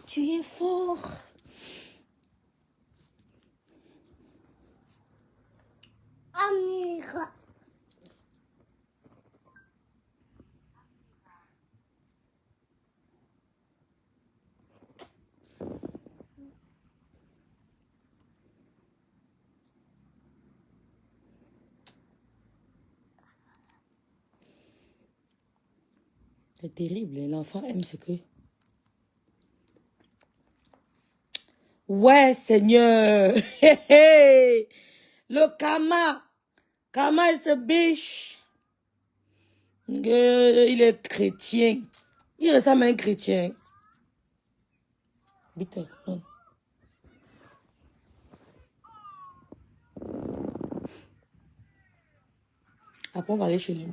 Tu es fort. Amiga. C'est terrible, l'enfant aime ce que... Ouais, Seigneur. Le Kama. Kama est ce biche. Il est chrétien. Il ressemble à un chrétien. Vite. Après, on va aller chez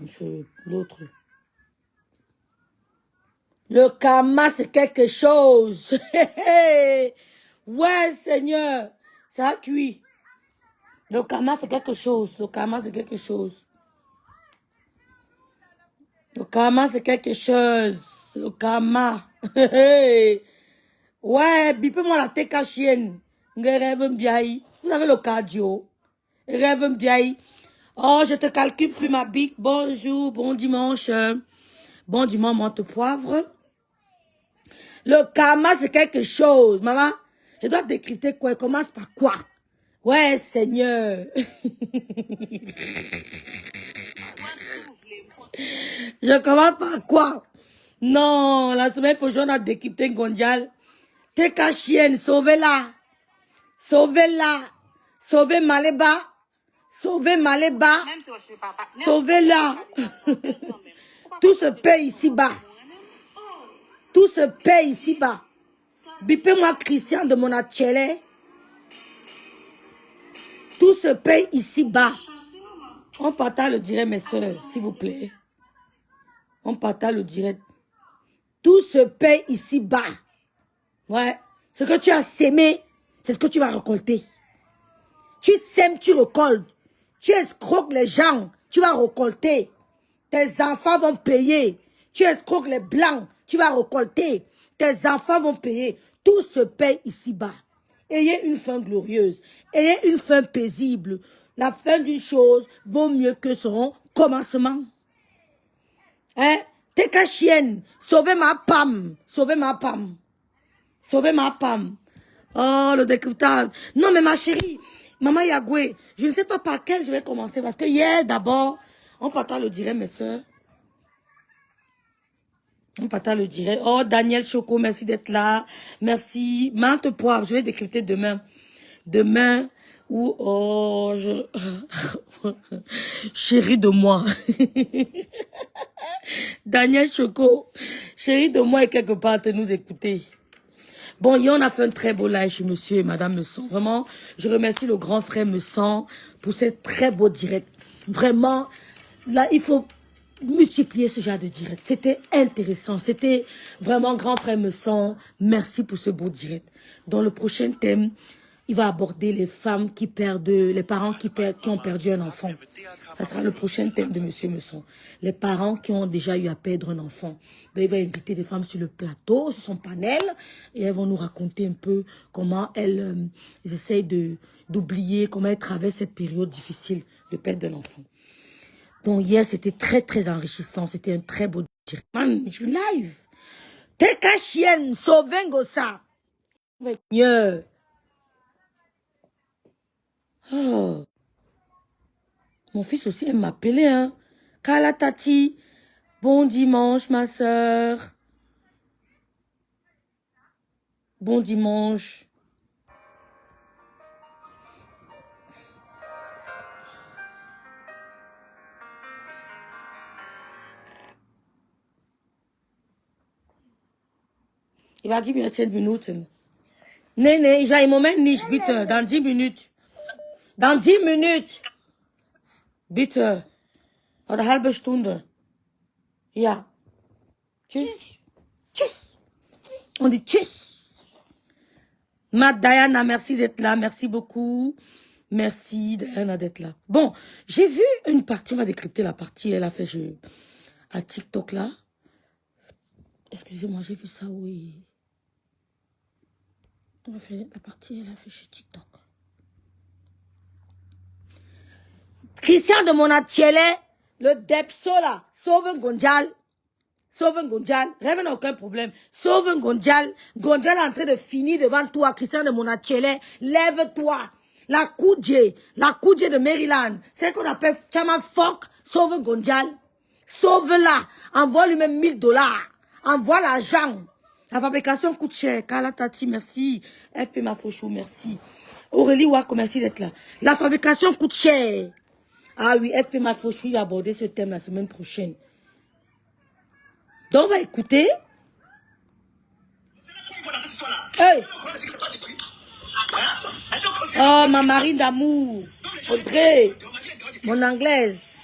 l'autre. Le karma, c'est quelque chose. Ouais, Seigneur. Ça a cuit. Le karma, c'est quelque chose. Le karma, c'est quelque chose. Le karma, c'est quelque chose. Le karma. Ouais, bipez-moi la tête à chienne. Vous avez le cardio. Rêve bien. Oh, je te calcule plus ma bique. Bonjour, bon dimanche. Bon dimanche, menthe poivre. Le karma, c'est quelque chose. Maman, je dois décrypter quoi. Il commence par quoi? Ouais, Seigneur. Je commence par quoi? Non, la semaine prochaine, on a décrypté Gondial. T'es qu'à chienne, sauvez-la. Sauvez-la. Sauvez Maléba. Sauvez Maléba. Sauvez-la. Tout se paye ici-bas. Tout se paye ici-bas. Bipez-moi Christian de mon atelier. Tout se paye ici-bas. On partage le direct, mes soeurs, s'il vous plaît. On partage le direct. Tout se paye ici-bas. Ouais. Ce que tu as sémé, c'est ce que tu vas récolter. Tu sèmes, tu récoltes. Tu escroques les gens, tu vas récolter. Tes enfants vont payer. Tu escroques les blancs, tu vas récolter. Tes enfants vont payer. Tout se paye ici-bas. Ayez une fin glorieuse. Ayez une fin paisible. La fin d'une chose vaut mieux que son commencement. Hein? T'es qu'à chienne. Sauvez ma pam. Sauvez ma pam. Sauvez ma pam. Oh, le décryptage. Non, mais ma chérie, Maman Yagoué, je ne sais pas par quel je vais commencer. Parce que hier, d'abord, on partage le direct, mes soeurs. On partage le direct. Oh, Daniel Choco, merci d'être là. Merci. Menthe poivre, je vais décrypter demain. Demain, ou oh, chérie de moi. Daniel Choco, chérie de moi est quelque part de nous écouter. Bon, hier, on a fait un très beau live chez monsieur et madame Messon. Vraiment, je remercie le grand frère Messon pour ces très beaux directs. Vraiment, là, il faut multiplier ce genre de direct. C'était intéressant. C'était vraiment grand frère Messon. Merci pour ce beau direct. Dans le prochain thème, il va aborder les femmes qui perdent, les parents qui ont perdu un enfant. Ça sera le prochain thème de monsieur Messon. Les parents qui ont déjà eu à perdre un enfant. Donc, il va inviter des femmes sur le plateau, sur son panel, et elles vont nous raconter un peu comment elles essayent d'oublier, comment elles traversent cette période difficile de perdre un enfant. Donc hier, c'était très, très enrichissant. C'était un très beau direct. Man, je suis live. T'es qu'à chienne, sauvengo ça. Mieux. Oh. Mon fils aussi aime m'appeler, hein. Kala Tati, bon dimanche, ma soeur. Bon dimanche. Il va give me 10 minutes. Nee, nee, ich war im Moment nicht, bitte. Dans 10 minutes. Dans 10 minutes. Bitte. Oder halbe Stunde. Ja. Tschüss. Tschüss. On dit tschüss. Ma Diana, merci d'être là. Merci beaucoup. Merci Diana d'être là. Bon, j'ai vu une partie. On va décrypter la partie. Elle a fait à TikTok là. Excusez-moi, j'ai vu ça, oui. On va faire la partie, elle a fait chez TikTok. Christian de Monatiele, le Depso là, sauve Gonjal. Sauve Gonjal, Rêve n'a aucun problème. Sauve Gonjal. Gonjal est en train de finir devant toi, Christian de Monatiele. Lève-toi. La Koudje de Maryland, celle qu'on appelle Chama Fock, sauve Gonjal. Sauve-la. Envoie-lui même $1000. Envoie l'argent. La fabrication coûte cher. Kala Tati, merci. FP Mafochou, merci. Aurélie Wako, merci d'être là. La fabrication coûte cher. Ah oui, FP Mafochou va aborder ce thème la semaine prochaine. Donc, on va écouter. Hey. Oh, ma marine d'amour. Audrey. Mon anglaise.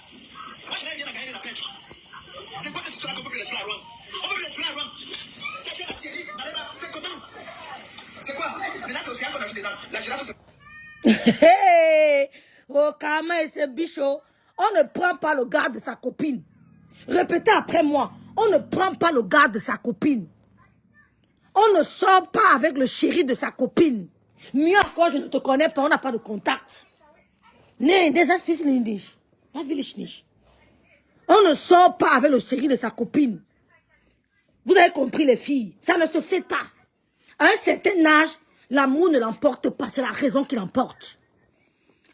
Hey. Oh, Kama et ce bichot. On ne prend pas le gars de sa copine. Répétez après moi. On ne prend pas le gars de sa copine. On ne sort pas avec le chéri de sa copine. Mieux encore, je ne te connais pas, on n'a pas de contact. On ne sort pas avec le chéri de sa copine. Vous avez compris les filles, ça ne se fait pas. À un certain âge, l'amour ne l'emporte pas, c'est la raison qui l'emporte.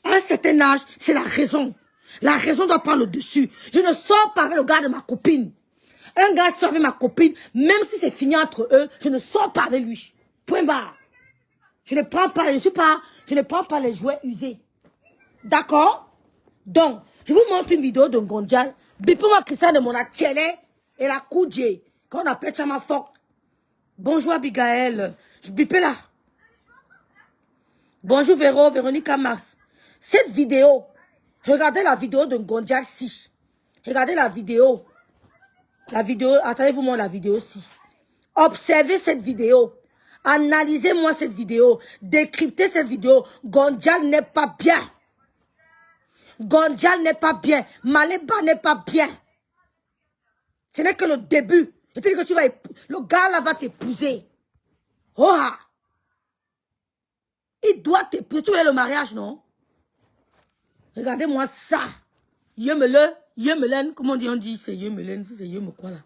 À un certain âge, c'est la raison. La raison doit prendre le dessus. Je ne sors pas avec le gars de ma copine. Un gars sort avec ma copine, même si c'est fini entre eux, je ne sors pas avec lui. Point barre. Je ne prends pas, je ne prends pas les jouets usés. D'accord? Donc, je vous montre une vidéo de Gonjal. Bipez-moi Christian de Monatiele et la Koudje, qu'on appelle Chama Fock. Bonjour Abigail. Je bipez là. Bonjour Véronique Mars. Cette vidéo, regardez la vidéo de Gonjal 6. Regardez la vidéo. La vidéo, attendez-vous moi la vidéo aussi. Observez cette vidéo. Analysez-moi cette vidéo. Décryptez cette vidéo. Gonjal n'est pas bien. Gonjal n'est pas bien. Maleba n'est pas bien. Ce n'est que le début. Je te dis que tu vas le gars là va t'épouser. Oh! Il doit t'épouser. Tu veux le mariage, non? Regardez-moi ça. Yemelen, comment on dit c'est Yemelen, c'est Yem quoi là?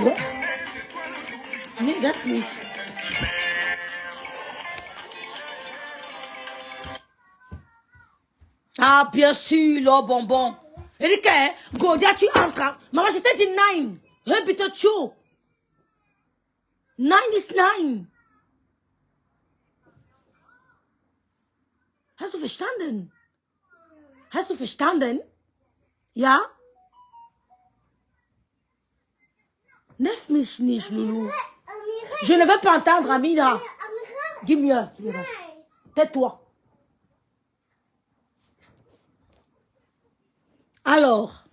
What? That's me. Ah, bien sûr, le bonbon. Il dit que, Godia, tu entres. Maman, je t'ai dit 9. Répète tout. 9 is 9. Hast du verstanden? Hast du verstanden? Ja? Neuf mich nicht, Loulou. Je ne veux pas entendre, Amina. Dis mieux. Tais-toi. Alors.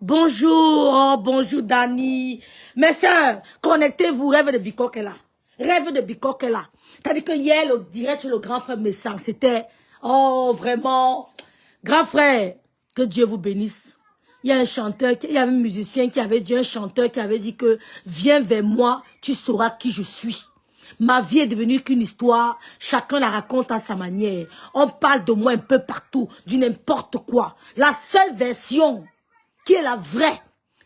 Bonjour, oh, bonjour Dani. Mes soeurs, connectez-vous, rêve de Bikok est là. Rêve de Bikok est là. T'as dit que hier, le direct sur le grand frère Messang, c'était, oh, vraiment, grand frère, que Dieu vous bénisse. Il y a un chanteur, il y a un musicien qui avait dit, un chanteur qui avait dit que, viens vers moi, tu sauras qui je suis. Ma vie est devenue qu'une histoire, chacun la raconte à sa manière. On parle de moi un peu partout, du n'importe quoi. La seule version qui est la vraie,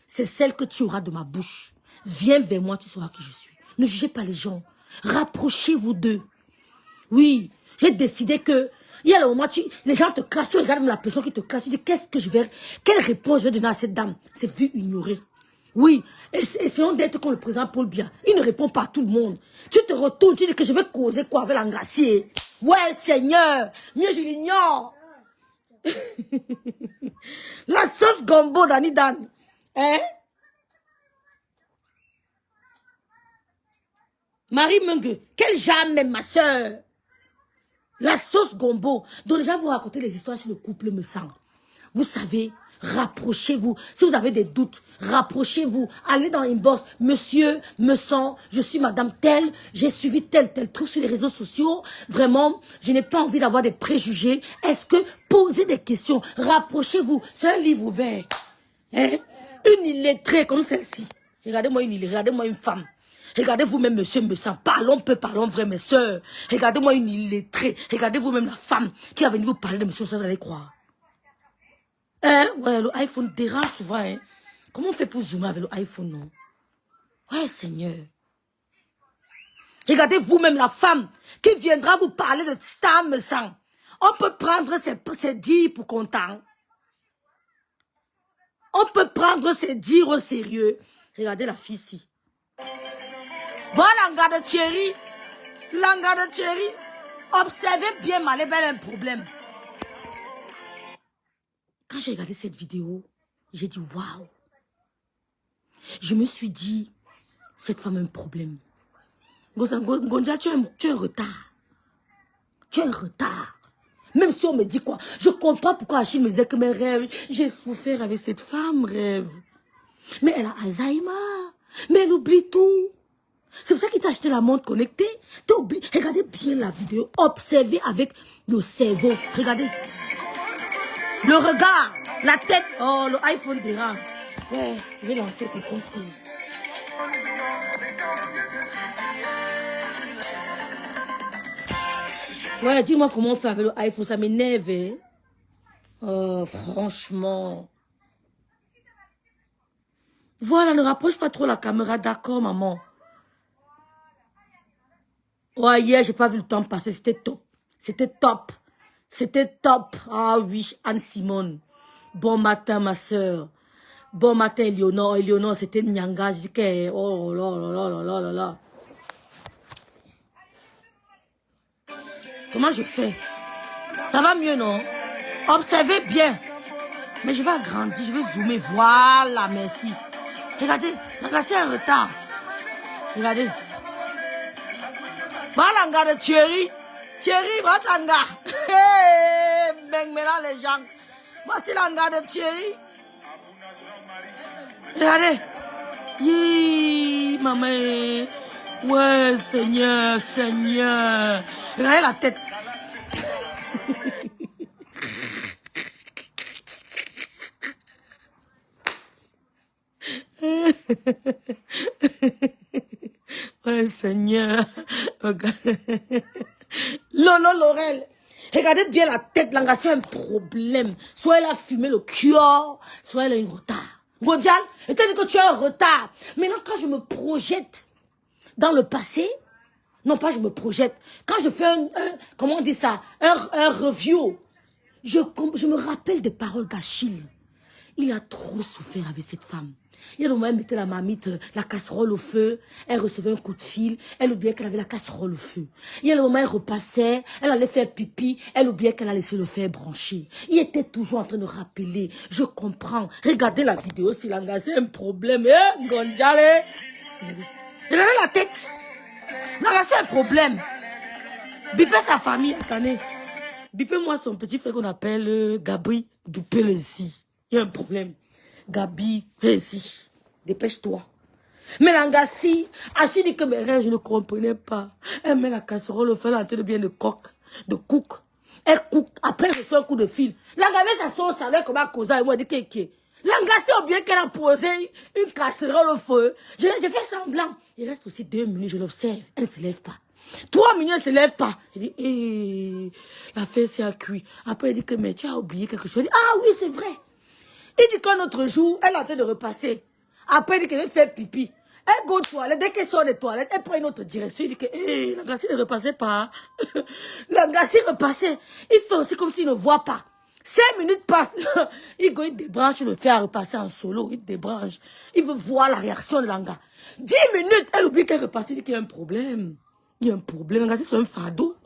c'est celle que tu auras de ma bouche. Viens vers moi, tu sauras qui je suis. Ne jugez pas les gens. Rapprochez-vous d'eux. Oui, j'ai décidé que, il y a le moment, les gens te clashent, tu regardes la personne qui te clash, tu dis, quelle réponse je vais donner à cette dame? C'est vu ignorer. Oui, essayons d'être comme le président Paul Biya. Il ne répond pas à tout le monde. Tu te retournes, tu dis que je vais causer quoi avec l'engracier. Ouais, Seigneur, mieux je l'ignore. La sauce gombo d'Anidan. Hein? Marie Mungue, quelle jamais ma soeur. La sauce gombo. Donc déjà, vous racontez les histoires sur le couple me semble. Vous savez, rapprochez-vous. Si vous avez des doutes, rapprochez-vous. Allez dans inbox. Monsieur, me sens, je suis madame telle, j'ai suivi tel truc sur les réseaux sociaux. Vraiment, je n'ai pas envie d'avoir des préjugés. Est-ce que, posez des questions, rapprochez-vous. C'est un livre ouvert. Hein? Une illettrée comme celle-ci. Regardez-moi une illettrée, regardez-moi une femme. Regardez vous-même, monsieur, me sent. Parlons peu, parlons vrai, mes soeurs. Regardez-moi une illettrée. Regardez vous-même la femme qui va venir vous parler de monsieur, ça vous allez croire. Hein? Ouais, le iPhone dérange souvent, hein. Comment on fait pour zoomer avec le iPhone, non? Ouais, Seigneur. Regardez vous-même la femme qui viendra vous parler de Star me sent. On peut prendre ses dires pour content. On peut prendre ses dires au sérieux. Regardez la fille ici. Voilà l'anga de Thierry. L'anga de Thierry. Observez bien, Malébelle a un problème. Quand j'ai regardé cette vidéo, j'ai dit waouh. Je me suis dit, cette femme a un problème. Ngonja, tu as un retard. Tu as un retard. Même si on me dit quoi, je comprends pourquoi Achille me disait que mes rêves, j'ai souffert avec cette femme, rêve. Mais elle a Alzheimer. Mais elle oublie tout. C'est pour ça qu'il t'a acheté la montre connectée. Regardez bien la vidéo. Observez avec le cerveau. Regardez. Le regard. La tête. Oh, le iPhone dérange. Ouais, je vais lancer le téléphone ici. Ouais, dis-moi comment on fait avec le iPhone. Ça m'énerve. Hein? Oh, franchement. Voilà, ne rapproche pas trop la caméra. D'accord, maman. Ouais, hier, j'ai pas vu le temps passer. C'était top. C'était top. C'était top. Ah oui, Anne-Simone. Bon matin, ma soeur. Bon matin, Eleonore. Eleonore, c'était Nyanga. Je dis que... Oh là là là là là là là. Comment je fais? Ça va mieux, non? Observez bien. Mais je vais agrandir, je vais zoomer. Voilà, merci. Regardez, c'est un retard. Regardez. Voilà l'anga de Thierry. Thierry, va t'anga. Ben, maintenant les gens. Voici l'anga de Thierry. Regardez. Yi, maman. Ouais, Seigneur, Seigneur. Regardez la tête. Ouais, Seigneur. Lolo Laurel. Regardez bien la tête, l'anga, c'est un problème. Soit elle a fumé le cure, soit elle a un retard. Gondjal, étant que tu as un retard. Maintenant, quand je me projette dans le passé, non pas je me projette, quand je fais comment on dit ça, un review, je me rappelle des paroles d'Achille. Il a trop souffert avec cette femme. Il y a le moment, elle mettait la marmite, la casserole au feu. Elle recevait un coup de fil. Elle oubliait qu'elle avait la casserole au feu. Il y a le moment, elle repassait. Elle allait faire pipi. Elle oubliait qu'elle a laissé le fer branché. Il était toujours en train de rappeler. Je comprends. Regardez la vidéo, si l'anga, c'est un problème. Eh, Gonjale. Regardez la tête. L'anga, c'est un problème. Bipez sa famille, attendez. Bipez-moi son petit frère qu'on appelle Gabri. Bipez-le ici. Il y a un problème. Gabi, viens ici. Dépêche-toi. Mais l'angassi, Achille dit que mes rêves, je ne comprenais pas. Elle met la casserole au feu, elle est en train de bien de cook. Elle cook. Après, elle reçoit un coup de fil. L'angassi, sa sauce avec comment causer. Et moi, elle dit que l'angassi, au bien qu'elle a posé une casserole au feu. Je fais semblant. Il reste aussi 2 minutes, je l'observe. Elle ne se lève pas. 3 minutes, elle ne se lève pas. Je dis, la fesse est à cuit. Après, elle dit que, mais tu as oublié quelque chose. Je dis, ah oui, c'est vrai. Il dit qu'un autre jour, elle est en train de repasser. Après, il dit qu'elle veut faire pipi. Elle go aux toilettes. Dès qu'elle sort des toilettes, elle prend une autre direction. Il dit que, l'angassi ne repassait pas. L'angassi repassait. Il fait aussi comme s'il ne voit pas. 5 minutes passent. Il débranche le fer à repasser en solo. Il débranche. Il veut voir la réaction de l'anga. 10 minutes, elle oublie qu'elle repasse. Il dit qu'il y a un problème. Il y a un problème. L'angassi, c'est un fardeau.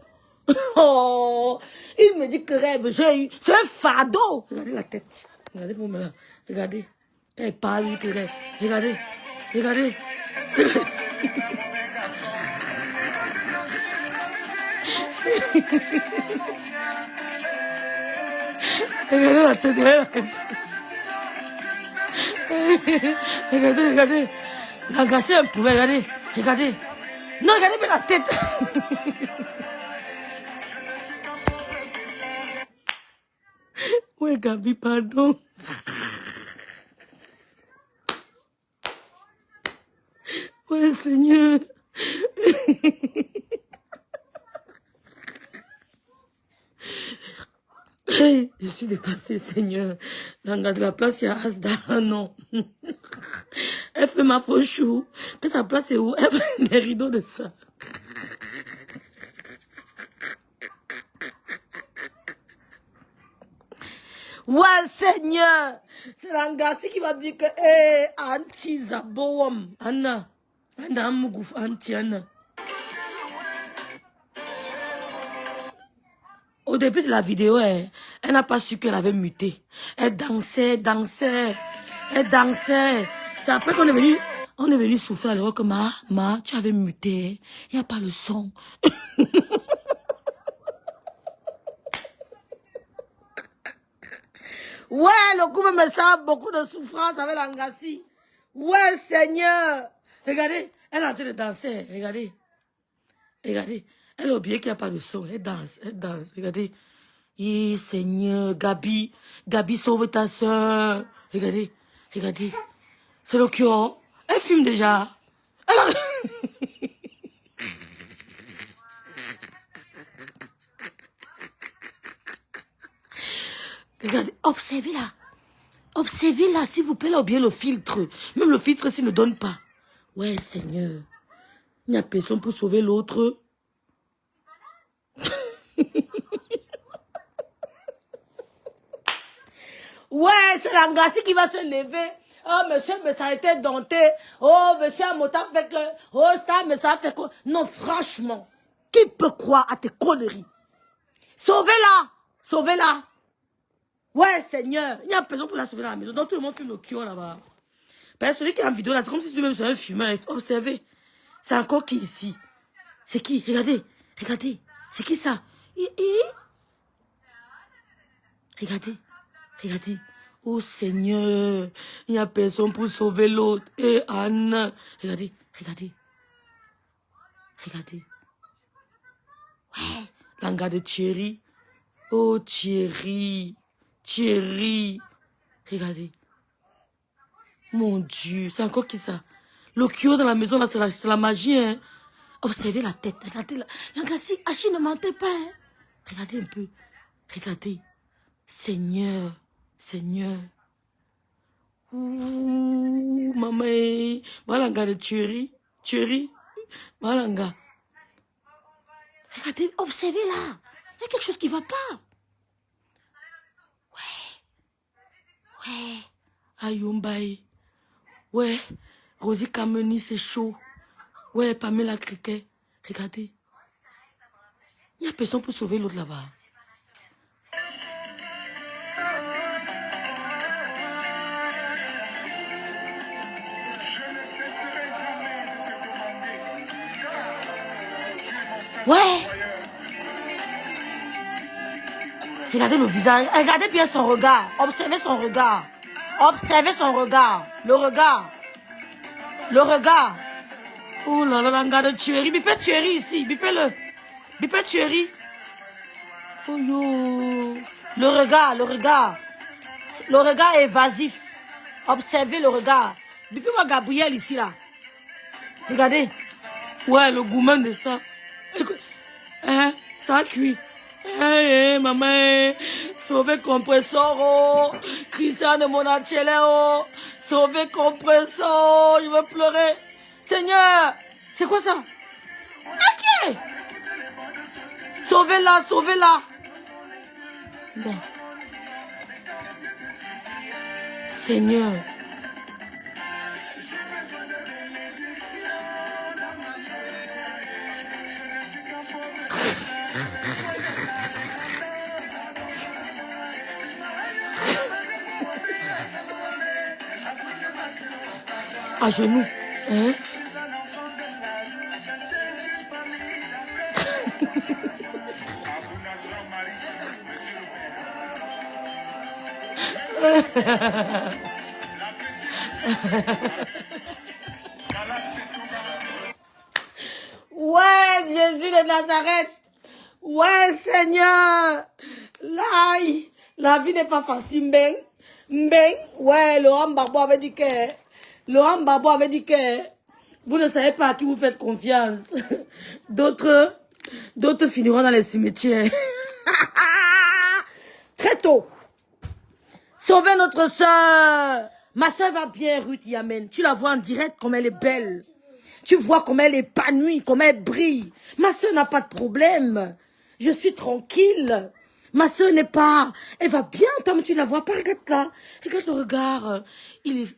Oh, il me dit que rêve j'ai eu. C'est un fardeau. Regardez la tête. Regardez-vous maintenant. Regardez. Quand elle parle, il rêve. Regardez. Regardez. Regardez la tête. Regardez, regardez. L'engagé un peu, regardez. Regardez. Non, regardez bien la tête. Ouais, Gabi, pardon. Ouais, Seigneur. Hey, je suis dépassée, Seigneur. Dans la place, il y a Asda. Non. Elle fait ma faux chou. Que sa place est où? Elle fait des rideaux de ça. Ouais, Seigneur. C'est l'angassi qui va dire que, Anti Zabowam. Anna. Anna Mugouf, Anti Anna. Au début de la vidéo, elle n'a pas su qu'elle avait muté. Elle dansait, dansait. Elle dansait. C'est après qu'on est venu souffrir. Elle dit que Ma, tu avais muté. Il n'y a pas le son. Ouais, le coup me sent beaucoup de souffrance avec l'angassi. Ouais, Seigneur. Regardez, elle est en train de danser. Regardez. Regardez. Elle a oublié qu'il n'y a pas de son. Elle danse, elle danse. Regardez. Eh, Seigneur, Gabi, sauve ta soeur. Regardez, regardez. C'est le cure. Elle fume déjà. Elle a... Regardez, observez là. Observez là, s'il vous plaît, là, ou bien le filtre. Même le filtre, s'il ne donne pas. Ouais, Seigneur. Il n'y a personne pour sauver l'autre. Ouais, c'est l'angassi qui va se lever. Oh, monsieur, mais ça a été denté. Oh, monsieur, Mota fait que... Oh, ça, mais ça fait que... Non, franchement, qui peut croire à tes conneries? Sauvez-la. Sauvez-la. Ouais, Seigneur. Il n'y a personne pour la sauver dans la maison. Donc, tout le monde filme le kio là-bas. Parce que celui qui est en vidéo là, c'est comme si lui-même c'est un fumeur. Observez. C'est encore qui ici? C'est qui? Regardez. Regardez. C'est qui ça? Regardez. Regardez. Oh Seigneur, il n'y a personne pour sauver l'autre. Et Anne, regardez, regardez. Regardez. Ouais, l'anga de Thierry. Oh Thierry, Thierry. Regardez. Mon Dieu, c'est encore qui ça? Le kyo dans la maison, là, c'est la magie, hein. Observez la tête, regardez. L'anga, si Achille ne mentait pas, hein. Regardez un peu. Regardez. Seigneur, Seigneur. Ouh, maman. Malanga de Thierry. Thierry. Malanga. Regardez, observez là. Il y a quelque chose qui ne va pas. Ouais. Ouais. Ayumbaï. Ouais. Rosie Kameni, c'est chaud. Ouais, Pamela Criquet. Regardez. Il n'y a personne pour sauver l'autre là-bas. Ouais. Regardez le visage. Regardez bien son regard. Observez son regard. Observez son regard. Le regard. Le regard. Oh là là, l'anga de Thierry. Bipé Thierry ici. Bipez-le. Bipé Thierry. Oh yo. Le regard, le regard. Le regard est évasif. Observez le regard. Bipez-moi Gabriel ici là. Regardez. Ouais, le gourmand de ça. Écoute. Hein, ça a cuit. Hey, maman, sauvez compressor, oh. Christian de Monachele, oh. Sauvez compressor, il veut pleurer. Seigneur, c'est quoi ça? Ok. Sauvez-la, sauvez-la. Bon. Seigneur. À genoux. Hein? Ouais, Jésus de Nazareth. Ouais, Seigneur. Là, la vie n'est pas facile, Mbeng. Mbeng. Ouais, Laurent Gbagbo avait dit que... Laurent Gbagbo avait dit que... Vous ne savez pas à qui vous faites confiance. D'autres finiront dans les cimetières. Très tôt. Sauvez notre soeur. Ma soeur va bien, Ruth Yamen. Tu la vois en direct comme elle est belle. Tu vois comme elle est épanouie, comme elle brille. Ma soeur n'a pas de problème. Je suis tranquille. Ma soeur n'est pas... Elle va bien, toi, mais tu la vois pas. Regarde là. Regarde le regard. Il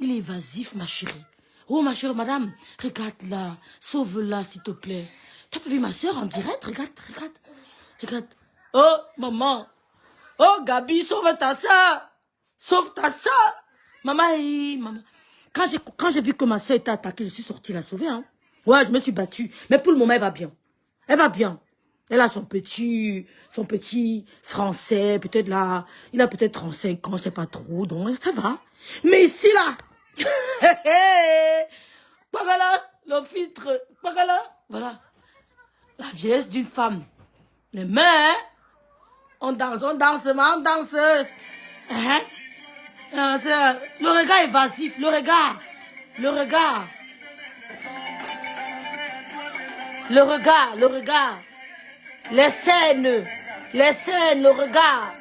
est évasif, ma chérie. Oh, ma chérie, madame. Regarde là. Sauve-la, s'il te plaît. T'as pas vu ma soeur en direct? Regarde, regarde. Regarde. Oh, maman. Oh, Gabi, sauve ta soeur. Sauve ta soeur. Maman, maman. Quand j'ai vu que ma soeur était attaquée, je suis sortie la sauver. Hein. Ouais, je me suis battue. Mais pour le moment, elle va bien. Elle va bien. Elle a son petit français, peut-être là. Il a peut-être 35 ans, c'est pas trop. Donc, ça va. Mais ici, là. Pagala, le filtre. Pagala. Voilà. La vieillesse d'une femme. Les mains, hein? On danse, on danse. Hein? Le regard évasif, le regard. Le regard. Les scènes, le regard.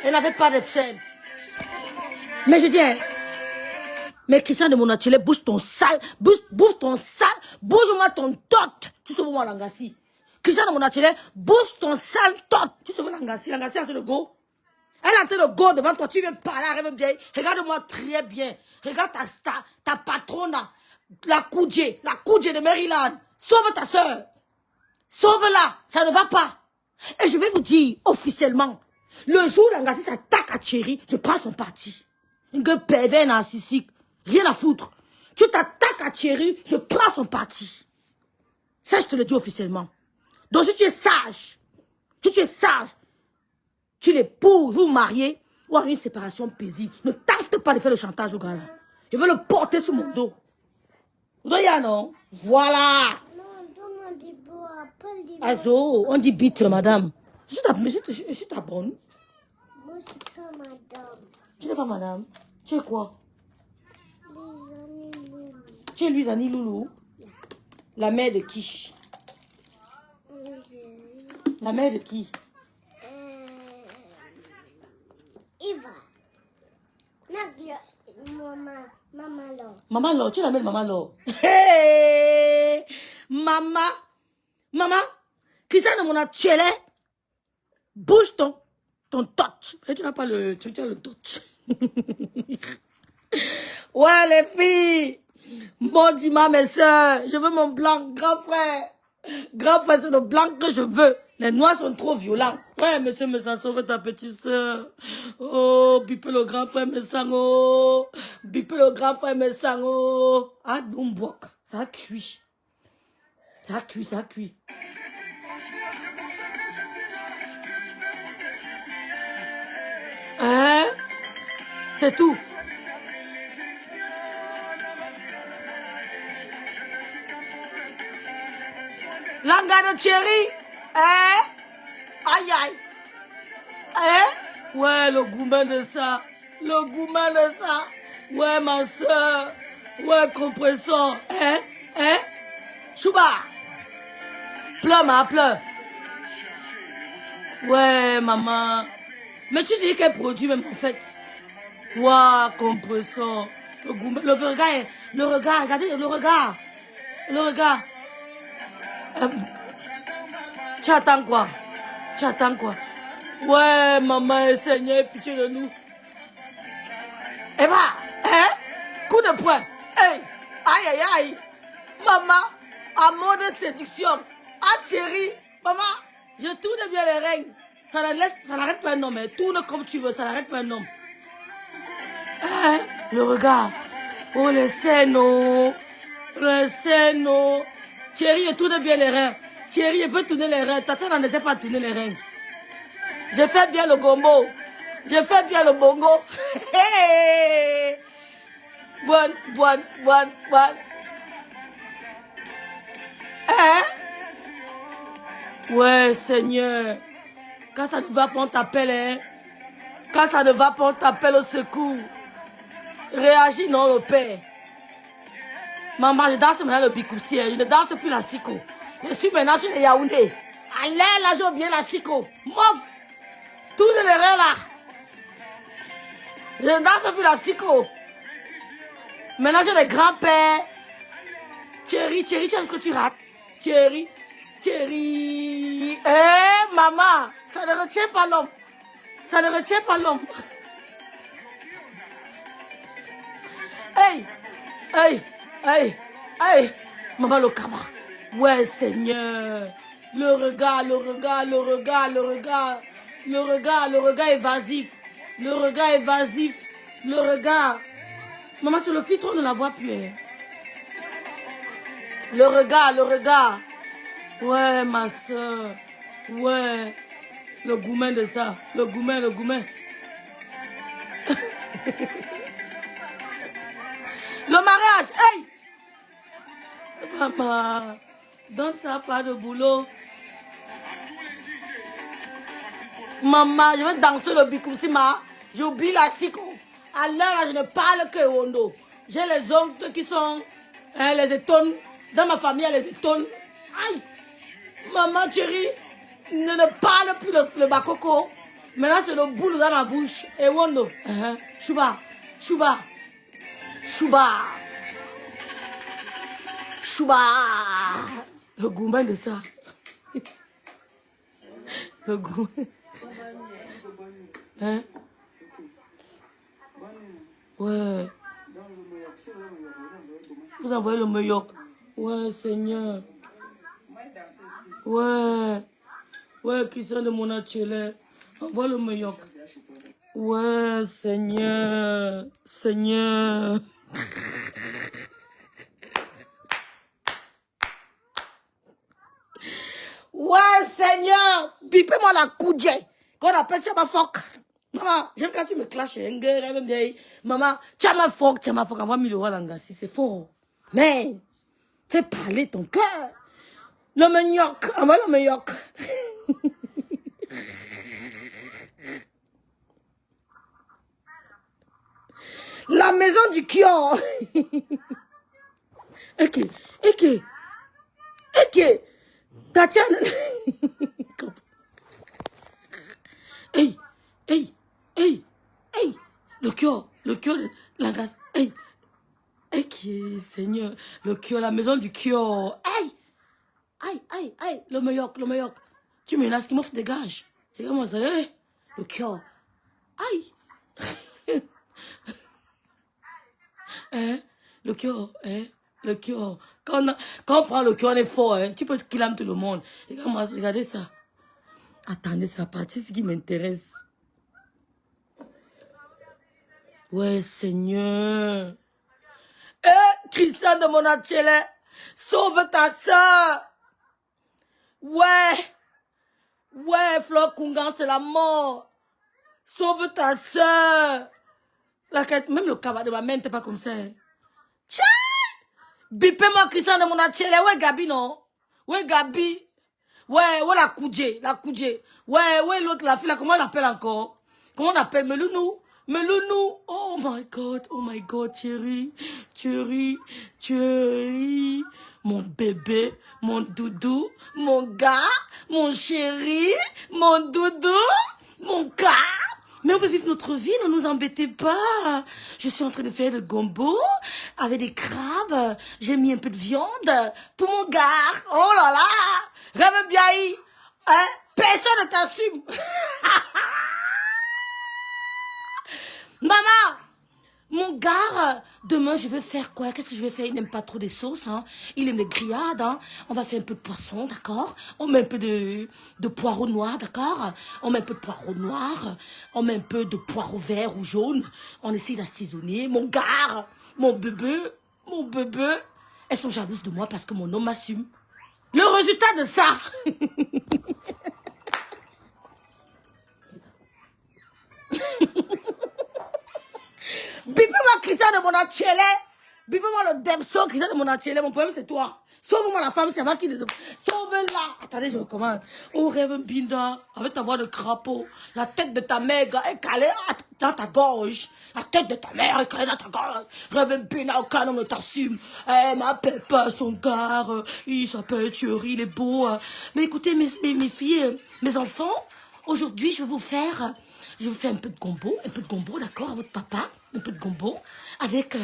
Elle n'avait pas de scène. Mais je dis, hein, mais Christian de mon atelier, bouge ton sale, bouge-moi ton tot. Tu sauves moi l'angassi. Christian de mon atelier, bouge ton sale tot. Tu sauves l'angassi est en train de go. Elle est en train de go devant toi, tu viens parler, rêve bien. Regarde-moi très bien. Regarde ta patronne, la Koudje de Maryland. Sauve ta soeur. Sauve-la, ça ne va pas. Et je vais vous dire officiellement, le jour où l'Angassi s'attaque à Thierry, je prends son parti. Une gueule pervers narcissique, rien à foutre. Tu t'attaques à Thierry, je prends son parti. Ça, je te le dis officiellement. Donc si tu es sage, tu l'épouses, vous vous mariez, ou à une séparation paisible. Ne tente pas de faire le chantage au gars là. Je veux le porter sous mon dos. Vous voyez, non? Voilà. Azo, on dit bite, madame. Je suis ta bonne. Moi, je suis pas madame. Tu n'es pas madame. Tu es quoi? Luisani Loulou. Tu es Luisani Loulou. La mère de qui? La mère de qui? Eva. Maman Lo. Maman Lo, tu es la mère de Maman Lo. Hey! Maman, qui ça de mon atelier? Bouge ton tot. Et tu n'as pas le... Tu as le tot. Ouais, les filles. Bon dimanche, mes soeurs. Je veux mon blanc, grand frère. Grand frère, c'est le blanc que je veux. Les noirs sont trop violents. Ouais, monsieur me sent sauve ta petite soeur. Oh, bipe le grand frère me sang. Oh, bipe le grand frère me sang. Oh. Ah, bombok. Ça a cuit. Ça a cuit. Hein? C'est tout. Langa de Thierry. Hein? Aïe. Hein? Ouais, le gourmet de ça. Ouais, ma soeur. Ouais, compresseur. Hein? Chouba. Pleure. Ouais, maman. Mais tu sais quel produit même en fait. Ouah, compresseur. Le regard, regardez le regard. Tu attends quoi? Ouais, maman, Seigneur, pitié de nous. Eh bah, hein? Coup de poing. Hey, aïe. Maman, à mode de séduction. Ah, Thierry, maman, je tourne bien les règnes. Ça n'arrête pas un homme, hein. Tourne comme tu veux, ça n'arrête pas un homme. Hein? Le regard. Oh, les scènes, oh. Thierry, je tourne bien les reins. Thierry, je peux tourner les reins. Tata n'en essaie pas de tourner les reins. Je fais bien le gombo. Je fais bien le bongo. Bon. Hein? Ouais, Seigneur. Quand ça ne va pas, on t'appelle, hein? Quand ça ne va pas, on t'appelle au secours. Réagis, non, le Père. Maman, je danse maintenant le bikoussi, je ne danse plus la siko. Je suis maintenant chez les Yaoundé. Allez, là, j'ai bien la siko. Mof! Tout de l'erreur là. Je ne danse plus la siko. Maintenant, j'ai les grands-pères. Thierry, tu as vu ce que tu rates? Thierry. Maman, ça ne retient pas l'homme. Ça ne retient pas l'homme. Hey. Maman, le kaba. Ouais, Seigneur. Le regard évasif. Le regard. Maman, sur le filtre, on ne la voit plus. Hein. Le regard. Ouais, ma soeur. Ouais. Le gourmet de ça. Le gourmet. Le mariage. Hey! Maman, donne ça pas de boulot. Maman, je vais danser le bikoussi, ma. J'oublie la siko. À l'heure, là, je ne parle que Wondo. J'ai les oncles qui sont les étonnes. Dans ma famille, il y a les étonnes. Aïe! Maman, chérie, ne parle plus le bakoko. Maintenant, c'est le boule dans ma bouche. Et Wondo. Chouba. Le gourmet de ça. Le gourmet. Hein? Ouais. Vous envoyez le meilleur. Ouais, Seigneur. Ouais, Christian de Monachele. Envoie le meilleur. Ouais, Seigneur. Ouais, Seigneur. Bipez-moi la coudje. Qu'on appelle Chamafok. Maman, j'aime quand tu me clashes. Maman, Chamafok. Envoie 1000 € à l'angassi. C'est fort. Mais, fais parler ton cœur. Le manioc. Envoie le manioc. La maison du Kior. Ok. Tatiana. Hey. Le Kior, la grâce. Hey, Seigneur. Le Kior, la maison du Kior. Aïe. Le meilleur. Tu menaces qui m'offre des gages. Regarde-moi ça. Le Kior. Aïe. Le Kior. Quand on prend le Kior, on est fort. Tu peux killam tout le monde. Regarde-moi, regardez ça. Attendez, c'est la partie qui m'intéresse. Ouais, Seigneur. Christian de Monachele, sauve ta soeur. Ouais, Flore Kungan, c'est la mort. Sauve ta soeur. Même le cabas de ma main n'était pas comme ça. Tchai! Bipez-moi Christian de Monachele. Ouais, Gabi, non? Ouais, Gabi. Ouais, la Koudje. Ouais, l'autre, la fille, là, comment on l'appelle encore? Comment on appelle? Melounou. Oh my God, chérie. Mon bébé, mon doudou, mon gars, mon chéri, mon doudou, mon gars. Mais on veut vivre notre vie, ne nous embêtez pas. Je suis en train de faire le gombo avec des crabes. J'ai mis un peu de viande pour mon gars. Oh là là. Rêve bien, hein? Personne ne t'assume. Maman, mon gars, demain je vais faire quoi? Qu'est-ce que je vais faire? Il n'aime pas trop des sauces, hein? Il aime les grillades, hein? On va faire un peu de poisson, d'accord? On met un peu de poireau noir, d'accord? On met un peu de poireau noir. On met un peu de poireau vert ou jaune. On essaie d'assaisonner. Mon gars, mon bébé. Elles sont jalouses de moi parce que mon homme m'assume. Le résultat de ça. Bipez-moi Christian de mon Achele. Bipez-moi le Debso Christian de mon Achele. Mon problème, c'est toi. Sauve-moi la femme, c'est moi qui les sauve. Sauve-la. Attendez, je recommande. Oh, rêve Binda, avec ta voix de crapaud. La tête de ta mère est calée dans ta gorge. La tête de ta mère est calée dans ta gorge. Rêve Binda, aucun homme ne t'assume. Elle m'appelle pas son gars. Il s'appelle Thierry, il est beau. Mais écoutez, mes filles, mes enfants, aujourd'hui, je vais vous faire un peu de gombo, d'accord, à votre papa, un peu de gombo, avec,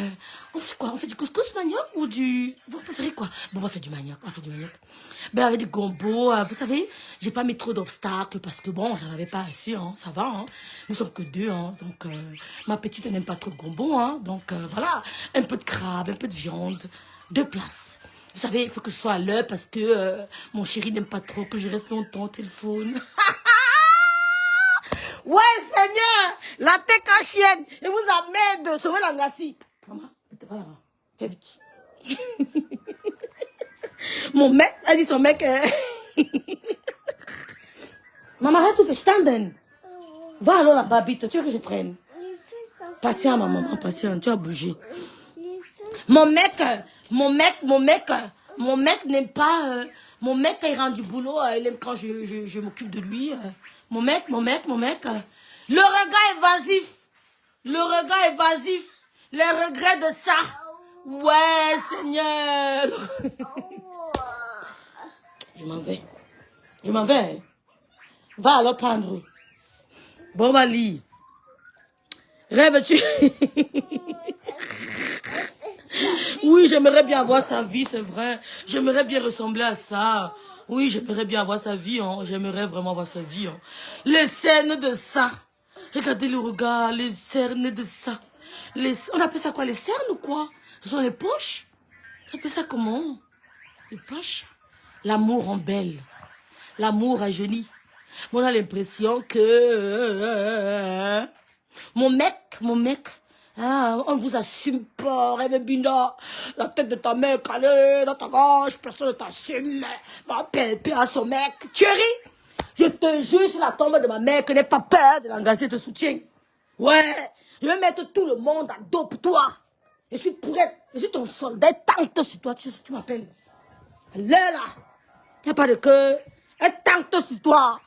on fait quoi? On fait du couscous manioc ou du... Vous préférez quoi? Bon, on va faire du manioc, Ben, avec du gombo, vous savez, j'ai pas mis trop d'obstacles parce que bon, j'en avais pas assez, hein, ça va, hein. Nous sommes que deux, hein, donc, ma petite, elle n'aime pas trop de gombo, hein, donc, voilà, un peu de crabe, un peu de viande, 2 places. Vous savez, il faut que je sois à l'heure parce que mon chéri n'aime pas trop que je reste longtemps au téléphone. Ouais, Seigneur, la tête en chienne, et vous amène de sauver l'angassi. Maman, va là-bas, fais vite. Mon mec, elle dit son mec. Maman, reste où fait standen. Va alors là-bas, vite, tu veux que je prenne? Patient, ma maman, patient, tu as bougé. Mon mec n'aime pas. Mon mec, quand il rentre du boulot, il aime quand je m'occupe de lui. Mon mec. Le regard évasif. Les regrets de ça. Ouais, Seigneur. Je m'en vais. Hein. Va alors prendre. Bon, va lire. Rêves-tu? Oui, j'aimerais bien avoir sa vie, c'est vrai. J'aimerais bien ressembler à ça. Oui, j'aimerais bien avoir sa vie, hein. J'aimerais vraiment avoir sa vie, hein. Les scènes de ça. Regardez le regard, les cernes de ça. On appelle ça quoi, les cernes ou quoi? Ce sont les poches? On appelle ça comment? Les poches? L'amour en belle. L'amour à genoux. On a l'impression que... Mon mec, hein, on ne vous assume pas, Rêve Binda. La tête de ta mère calée dans ta gorge, personne ne t'assume. Ma père à son mec. Thierry, je te jure sur la tombe de ma mère que n'aie pas peur de l'engager de soutien. Ouais, je vais mettre tout le monde à dos pour toi. Je suis ton soldat, tante sur toi, tu m'appelles. Là, il n'y a pas de cœur. Elle tente sur toi.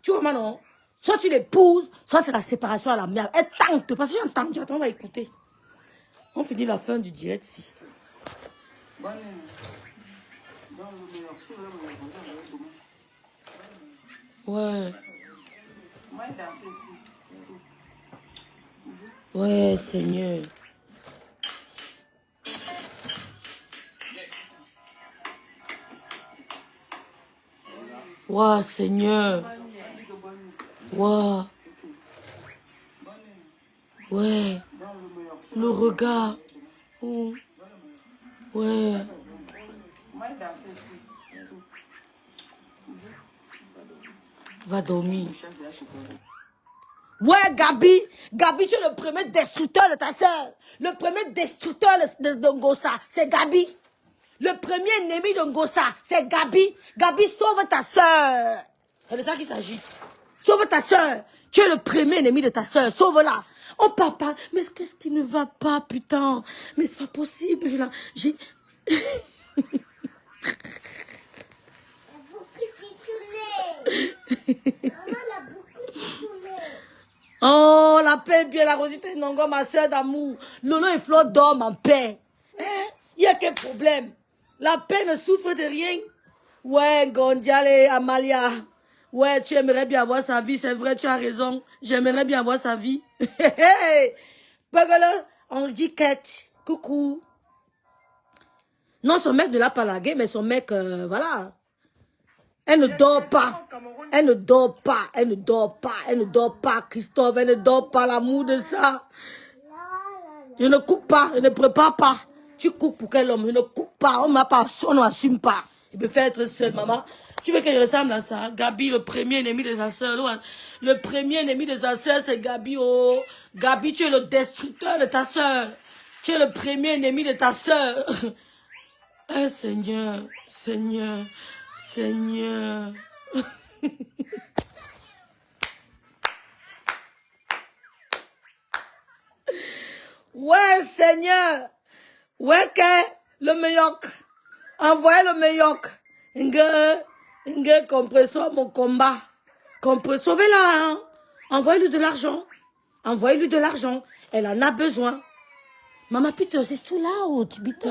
Tu vois, non? Soit tu l'épouses, soit c'est la séparation à la merde. Elle tente, parce que j'ai entendu, attends, on va écouter. On finit la fin du direct ici. Ouais. Ouais, Seigneur. Ouais, Seigneur. Ouais. Ouais. Le regard. Oh. Ouais. Va dormir. Ouais, Gabi. Gabi, tu es le premier destructeur de ta soeur. Le premier destructeur de Ngossa, c'est Gabi. Le premier ennemi de Ngossa, c'est Gabi. Gabi, sauve ta soeur. C'est de ça qu'il s'agit. Sauve ta soeur. Tu es le premier ennemi de ta soeur. Sauve-la. Oh papa, mais qu'est-ce qui ne va pas, putain? Mais c'est pas possible. J'ai... Oh, la paix bien, la Rosita Nongo, ma soeur d'amour. Lolo et Flo dorment en paix. Hein? Il y a quel problème? La paix ne souffre de rien. Ouais, Gondiale, Amalia. Ouais, tu aimerais bien avoir sa vie, c'est vrai, tu as raison. J'aimerais bien avoir sa vie. Pagala, on dit Kate. Coucou. Non, son mec ne l'a pas largué, mais son mec, voilà. Elle ne dort pas. Elle ne dort pas. Elle ne dort pas. Elle ne dort pas, Christophe. Elle ne dort pas, l'amour de ça. Je ne cook pas. Je ne prépare pas. Tu cook pour quel homme? Je ne cook pas. On n'assume pas. Il peut faire être seul, maman. Tu veux que je ressemble à ça? Gabi, le premier ennemi de sa soeur. Le premier ennemi de sa soeur, c'est Gabi. Oh, Gabi, tu es le destructeur de ta soeur. Tu es le premier ennemi de ta soeur. Eh, Seigneur, Seigneur, Seigneur. Ouais, Seigneur. Ouais, que le meilleur. Envoyez le meilleur. Inge, compresseur, mon combat. Sauvez-la, hein. Envoyez-lui de l'argent. Envoyez-lui de l'argent. Elle en a besoin. Maman Peter, c'est tout là-haut, tu bites.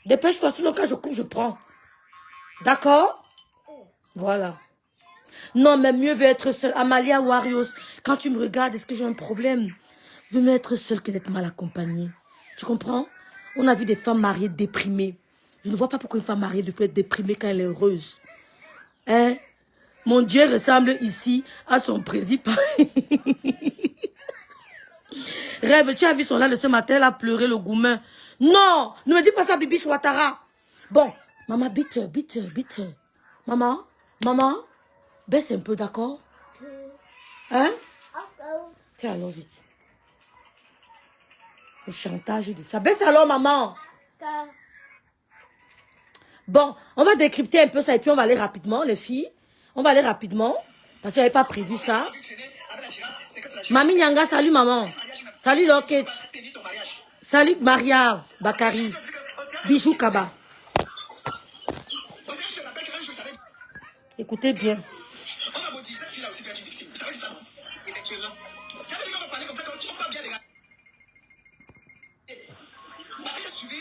Dépêche-toi, sinon quand je coupe, je prends. D'accord? Voilà. Non, mais mieux veut être seule. Amalia Warriors, quand tu me regardes, est-ce que j'ai un problème? Vaut mieux être seule que d'être mal accompagnée. Tu comprends? On a vu des femmes mariées déprimées. Je ne vois pas pourquoi une femme mariée peut être déprimée quand elle est heureuse. Hein? Mon Dieu ressemble ici à son président. Rêve, tu as vu son là ce matin, elle a pleuré le goumin. Non, ne me dis pas ça, Bibi Chouatara. Bon, maman, bite. Maman, baisse un peu, d'accord? Hein? Tiens, alors vite. Le chantage de ça. Baisse alors, maman. Bon, on va décrypter un peu ça et puis on va aller rapidement, les filles. On va aller rapidement, parce que j'avais pas prévu ça. Mami Nyanga, salut maman. Salut Loket. Salut Maria Bakari. Bijou Kaba. Écoutez bien. J'ai suivi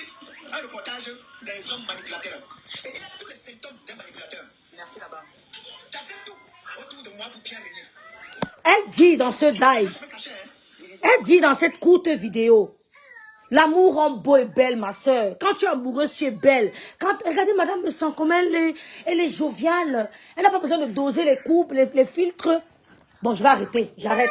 un reportage des hommes manipulateurs. Et il a tous les symptômes d'un manipulateur. Merci là-bas. J'essaie tout autour de moi pour bien venir. Elle dit dans ce live, elle dit dans cette courte vidéo, l'amour rend beau et belle, ma soeur. Quand tu es amoureuse, tu es belle. Regardez, madame me sent comme elle est joviale. Elle n'a pas besoin de doser les coupes, les filtres. Bon, je vais arrêter, j'arrête.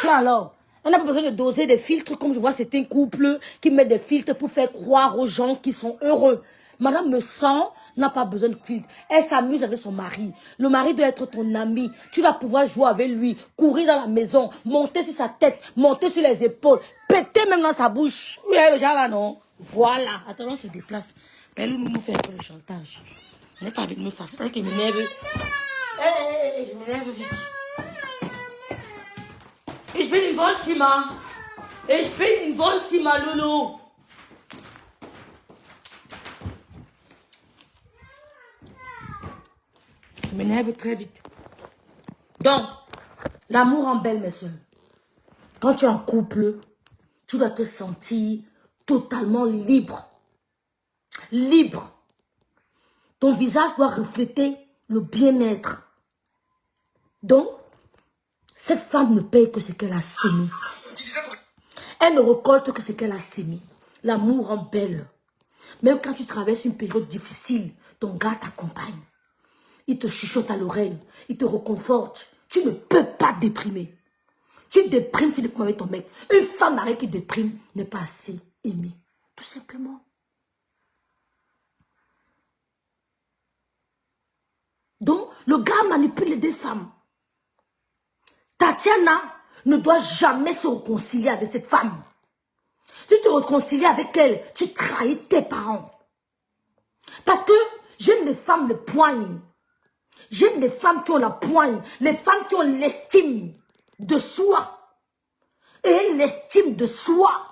Tiens alors, elle n'a pas besoin de doser des filtres comme je vois certains couples qui mettent des filtres pour faire croire aux gens qu'ils sont heureux. Madame me sent n'a pas besoin de filtre. Elle s'amuse avec son mari. Le mari doit être ton ami. Tu dois pouvoir jouer avec lui, courir dans la maison, monter sur sa tête, monter sur les épaules, péter même dans sa bouche. Oui, le genre là, non? Voilà. Attends, on se déplace. Elle nous fait un peu de chantage. Elle n'est pas avec me faire. C'est ça qui m'énerve. Je m'énerve vite. Ich bin in Wohnzimmer. Ich bin in Wohnzimmer, Loulou. Je m'énerve très vite. Donc, l'amour en belle, mes soeurs. Quand tu es en couple, tu dois te sentir totalement libre. Libre. Ton visage doit refléter le bien-être. Donc, cette femme ne paye que ce qu'elle a semé. Elle ne récolte que ce qu'elle a semé. L'amour rend belle. Même quand tu traverses une période difficile, ton gars t'accompagne. Il te chuchote à l'oreille. Il te réconforte. Tu ne peux pas déprimer. Tu déprimes avec ton mec. Une femme mariée qui déprime n'est pas assez aimée. Tout simplement. Donc, le gars manipule les deux femmes. Tatiana ne doit jamais se réconcilier avec cette femme. Si tu te réconcilies avec elle, tu trahis tes parents. Parce que j'aime les femmes de poigne. J'aime les femmes qui ont la poigne. Les femmes qui ont l'estime de soi. Et l'estime de soi.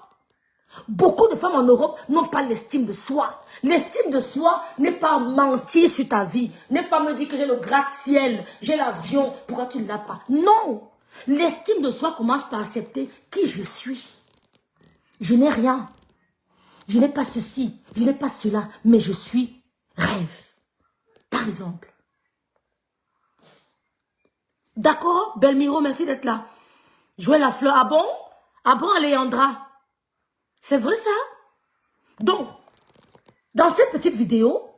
Beaucoup de femmes en Europe n'ont pas l'estime de soi. L'estime de soi n'est pas mentir sur ta vie. N'est pas me dire que j'ai le gratte-ciel, j'ai l'avion, pourquoi tu ne l'as pas? Non. L'estime de soi commence par accepter qui je suis. Je n'ai rien. Je n'ai pas ceci, je n'ai pas cela, mais je suis rêve. Par exemple. D'accord, Belmiro, merci d'être là. Jouer la fleur. Ah bon? Ah bon, Alejandra? C'est vrai ça? Donc, dans cette petite vidéo,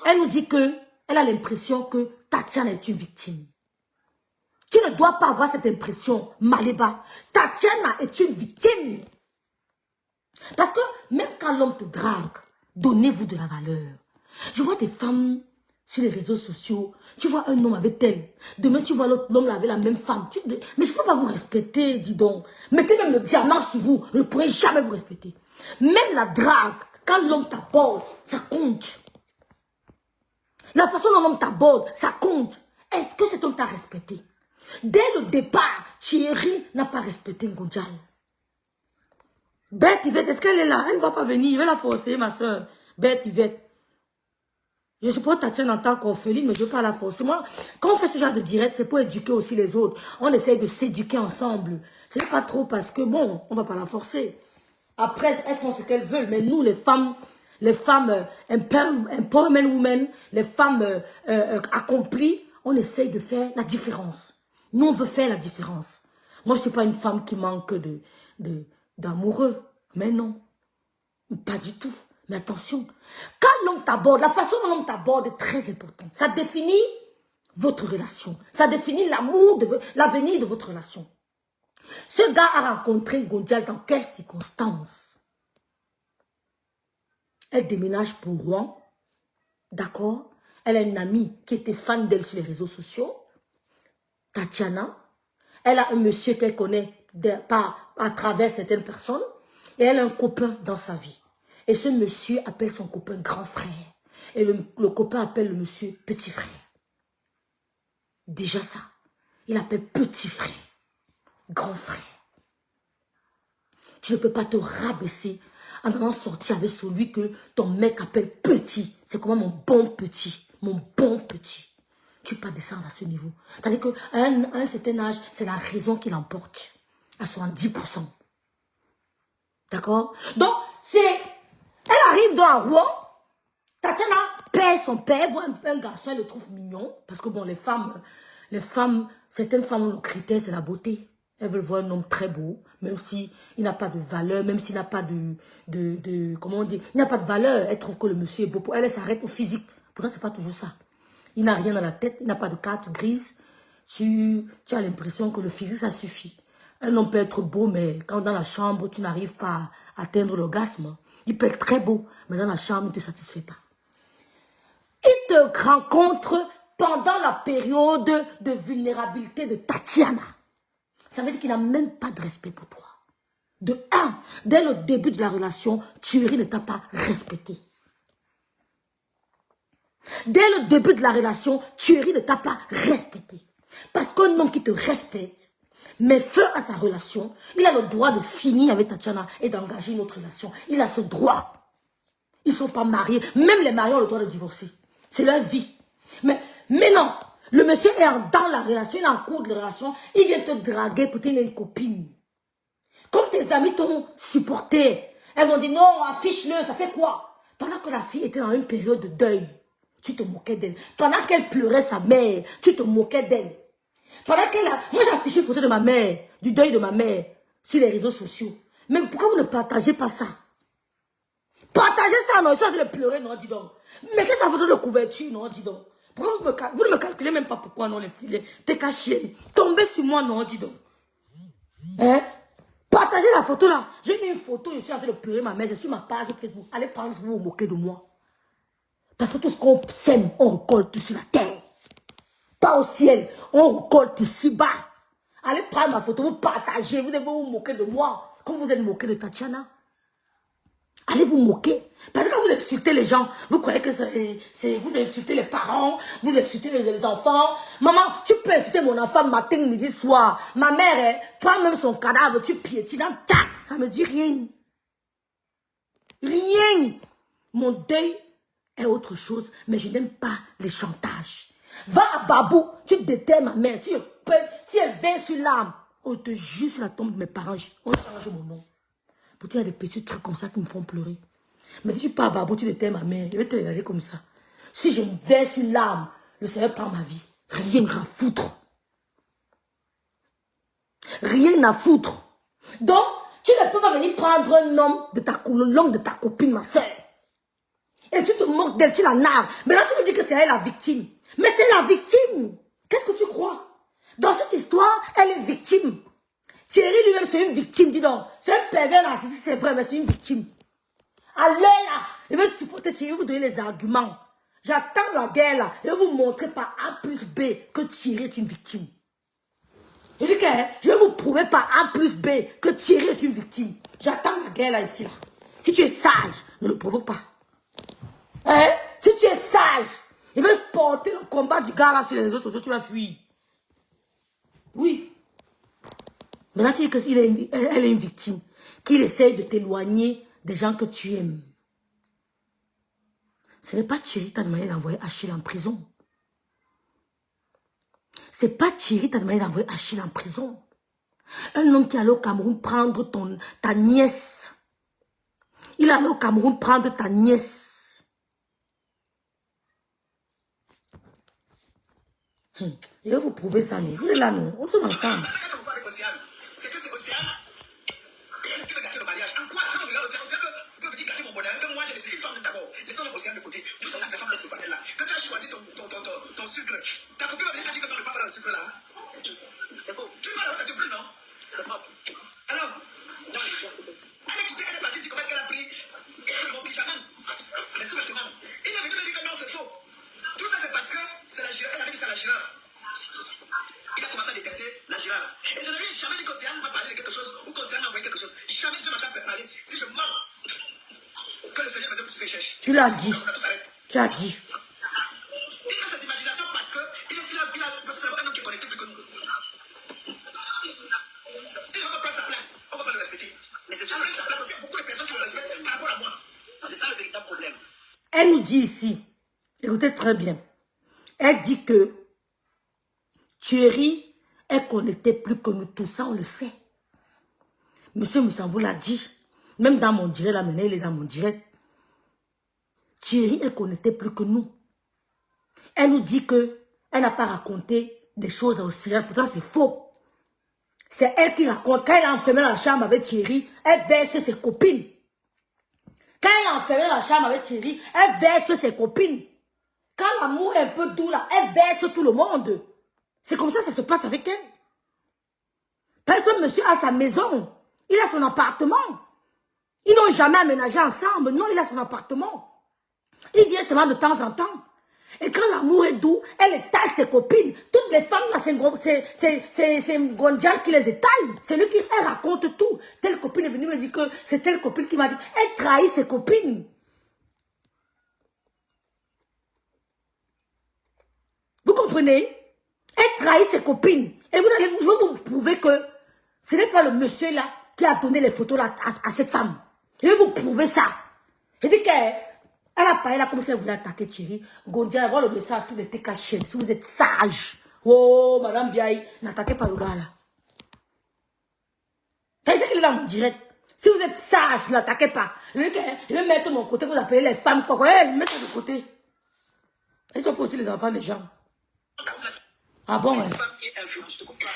elle nous dit que elle a l'impression que Tatiana est une victime. Tu ne dois pas avoir cette impression, Maléba. Tatiana est une victime. Parce que même quand l'homme te drague, donnez-vous de la valeur. Je vois des femmes sur les réseaux sociaux, tu vois un homme avec elle. Demain, tu vois l'autre homme avec la même femme. Mais je ne peux pas vous respecter, dis donc. Mettez même le diamant sur vous, je ne pourrai jamais vous respecter. Même la drague, quand l'homme t'aborde, ça compte. La façon dont l'homme t'aborde, ça compte. Est-ce que cet homme t'a respecté? Dès le départ, Thierry n'a pas respecté Ngonjal. Bête Yvette, est-ce qu'elle est là? Elle ne va pas venir, il va la forcer, ma soeur. Bête Yvette. Je supporte Tatiana en tant qu'orpheline, mais je ne veux pas la forcer. Moi, quand on fait ce genre de direct, c'est pour éduquer aussi les autres. On essaye de s'éduquer ensemble. Ce n'est pas trop parce que, bon, on ne va pas la forcer. Après, elles font ce qu'elles veulent. Mais nous, les femmes empowerment women, les femmes accomplies, on essaye de faire la différence. Nous, on veut faire la différence. Moi, je ne suis pas une femme qui manque d'amoureux. Mais non, pas du tout. Mais attention, quand l'homme t'aborde, la façon dont l'homme t'aborde est très importante. Ça définit votre relation. Ça définit l'avenir de votre relation. Ce gars a rencontré Ngonjal dans quelles circonstances? Elle déménage pour Rouen. D'accord? Elle a une amie qui était fan d'elle sur les réseaux sociaux. Tatiana. Elle a un monsieur qu'elle connaît à travers certaines personnes. Et elle a un copain dans sa vie. Et ce monsieur appelle son copain grand frère. Et le copain appelle le monsieur petit frère. Déjà ça. Il appelle petit frère. Grand frère. Tu ne peux pas te rabaisser en allant sortir avec celui que ton mec appelle petit. C'est comment mon bon petit. Mon bon petit. Tu ne peux pas descendre à ce niveau. Tandis qu'à un certain âge, c'est la raison qui l'emporte. À 70%. D'accord? Donc, elle arrive dans Rouen. Tatiana paie son père, voit un garçon, elle le trouve mignon. Parce que bon, certaines femmes, le critère, c'est la beauté. Elles veulent voir un homme très beau, même s'il n'a pas de valeur, même s'il n'a pas comment on dit, il n'a pas de valeur. Elle trouve que le monsieur est beau. Elle s'arrête au physique. Pourtant, c'est pas toujours ça. Il n'a rien dans la tête, il n'a pas de carte grise. Tu as l'impression que le physique, ça suffit. Un homme peut être beau, mais quand dans la chambre, tu n'arrives pas à atteindre l'orgasme, il peut être très beau, mais dans la chambre, il ne te satisfait pas. Il te rencontre pendant la période de vulnérabilité de Tatiana. Ça veut dire qu'il n'a même pas de respect pour toi. De un, dès le début de la relation, Thierry ne t'a pas respecté. Dès le début de la relation, Thierry ne t'a pas respecté. Parce qu'un homme qui te respecte, met feu à sa relation, il a le droit de finir avec Tatiana et d'engager une autre relation. Il a ce droit. Ils ne sont pas mariés. Même les mariés ont le droit de divorcer. C'est leur vie. Mais non, le monsieur est dans la relation, il est en cours de relation, il vient te draguer pour qu'il ait une copine. Comme tes amis t'ont supporté, elles ont dit non, affiche-le, ça fait quoi? Pendant que la fille était dans une période de deuil, tu te moquais d'elle. Pendant qu'elle pleurait sa mère, tu te moquais d'elle. Pendant qu'elle a... Moi, j'ai affiché une photo de ma mère, du deuil de ma mère, sur les réseaux sociaux. Mais pourquoi vous ne partagez pas ça? Partagez ça, non, ils sont en train de pleurer, non, dis donc. Mettez sa photo de couverture, non, dis donc. Pourquoi vous ne me calculez même pas pourquoi, non, les filles, t'es caché. Tombez sur moi, non, dis donc. Hein? Partagez la photo là. J'ai mis une photo, je suis en train de pleurer ma mère, je suis sur ma page Facebook. Allez prendre, vous vous moquez de moi. Parce que tout ce qu'on sème, on récolte sur la terre. Pas au ciel, on récolte ici-bas. Allez prendre ma photo, vous partagez, vous devez vous moquer de moi, comme vous êtes moqué de Tatiana. Allez vous moquer. Parce que quand vous insultez les gens, vous croyez que vous insultez les parents, vous insultez les enfants. Maman, tu peux insulter mon enfant matin, midi, soir. Ma mère, prend même son cadavre, tu piétines, tac, ça me dit rien. Rien. Mon deuil est autre chose, mais je n'aime pas les chantages. Va à Babou, tu déterres ma mère. Si elle vient sur l'âme, on te jure sur la tombe de mes parents, on change mon nom. Pour qu'il y a des petits trucs comme ça qui me font pleurer. Mais si tu pars à Babou, tu déterres ma mère, je vais te regarder comme ça. Si je viens sur l'âme, le Seigneur prend ma vie. Rien à foutre. Rien à foutre. Donc, tu ne peux pas venir prendre un homme l'homme de ta copine, ma soeur. Et tu te moques d'elle, tu la narres. Mais là, tu me dis que c'est elle la victime. Mais c'est la victime. Qu'est-ce que tu crois? Dans cette histoire, elle est victime. Thierry lui-même, c'est une victime, dis donc. C'est un pervers narcissique, c'est vrai, mais c'est une victime. Allez là, il veut supporter Thierry, vous donner les arguments. J'attends la guerre là, et vous montrer par A plus B que Thierry est une victime. Je dis que je vais vous prouver par A plus B que Thierry est une victime. J'attends la guerre là, ici là. Si tu es sage, ne le provoque pas. Hein? Si tu es sage, il veut porter le combat du gars là sur les réseaux sociaux, tu vas fuir. Oui. Maintenant, tu dis qu'elle est une victime. Qu'il essaye de t'éloigner des gens que tu aimes. Ce n'est pas Thierry qui t'a demandé d'envoyer Achille en prison. C'est pas Thierry qui t'a demandé d'envoyer Achille en prison. Un homme qui est allé au Cameroun prendre ta nièce. Il est allé au Cameroun prendre ta nièce. Je vais vous prouver ça, nous. Vous êtes là, nous. On sommes ensemble. C'est que c'est Océane qui veut gâter le mariage. En quoi? Quand je regarde Océane peut venir gâter mon bonheur. Que moi, j'ai laissé une femme d'abord. Laissons Océane de côté. Nous sommes la femme de ce panel-là. Quand tu as choisi ton sucre, ta copine va venir quand tu ne peux pas dans le sucre là. C'est beau. Tu vas là, ça te brûle, non? Alors, non, elle est quittée, elle est partie, tu comment est-ce qu'elle a pris mon pyjama, les sous-vêtements. Il est venu me dire que non, c'est faux. Tout ça, c'est parce que c'est la girafe. Elle avait dit c'est la girafe. Il a commencé à détester la girafe. Et je ne lui ai jamais dit qu'Océane m'a parlé de quelque chose ou qu'Océane m'a envoyé quelque chose. Jamais Dieu m'a fait parler. Si je mens, que le Seigneur me donne ce que je cherche. Tu l'as dit. Tu as dit. Il a cette imagination parce qu'il est là, parce que c'est un homme qui est connecté plus que nous. Si il ne va pas prendre sa place, on ne va pas le respecter. Mais c'est ça, il sa place aussi. Il y a beaucoup de personnes qui le respectent par rapport à moi. C'est ça le véritable problème. Elle nous dit ici, écoutez très bien, elle dit que Thierry est connecté plus que nous, tout ça on le sait. Monsieur Moussan vous l'a dit, même dans mon direct, là maintenant il est dans mon direct. Thierry est connecté plus que nous. Elle nous dit que elle n'a pas raconté des choses à Océane, pourtant c'est faux. C'est elle qui raconte, quand elle a enfermé la chambre avec Thierry, elle verse ses copines. Quand elle a enfermé la chambre avec Thierry, elle verse ses copines. Quand l'amour est un peu doux là, elle verse tout le monde. C'est comme ça que ça se passe avec elle. Parce que monsieur a sa maison. Il a son appartement. Ils n'ont jamais aménagé ensemble. Non, il a son appartement. Il vient seulement de temps en temps. Et quand l'amour est doux, elle étale ses copines. Toutes les femmes, là, c'est Gondial qui les étale. C'est lui qui elle raconte tout. Telle copine est venue me dire que c'est telle copine qui m'a dit. Elle trahit ses copines. Vous comprenez? Elle trahit ses copines. Et je vais vous prouver que ce n'est pas le monsieur là qui a donné les photos là à cette femme. Je vais vous prouver ça. Je dis qu'elle a parlé là comme si elle voulait attaquer Thierry. Gondia, elle va le message à tous les TK chaînes. Si vous êtes sage. Oh, madame Biaï, n'attaquez pas le gars là. C'est qu'il est dans mon direct. Si vous êtes sage, n'attaquez pas. Je vais mettre mon côté, vous appelez les femmes quoi. Je mets ça de côté. Ils sont aussi les enfants des gens. Ah bon, Une femme qui est influente, je te comprends,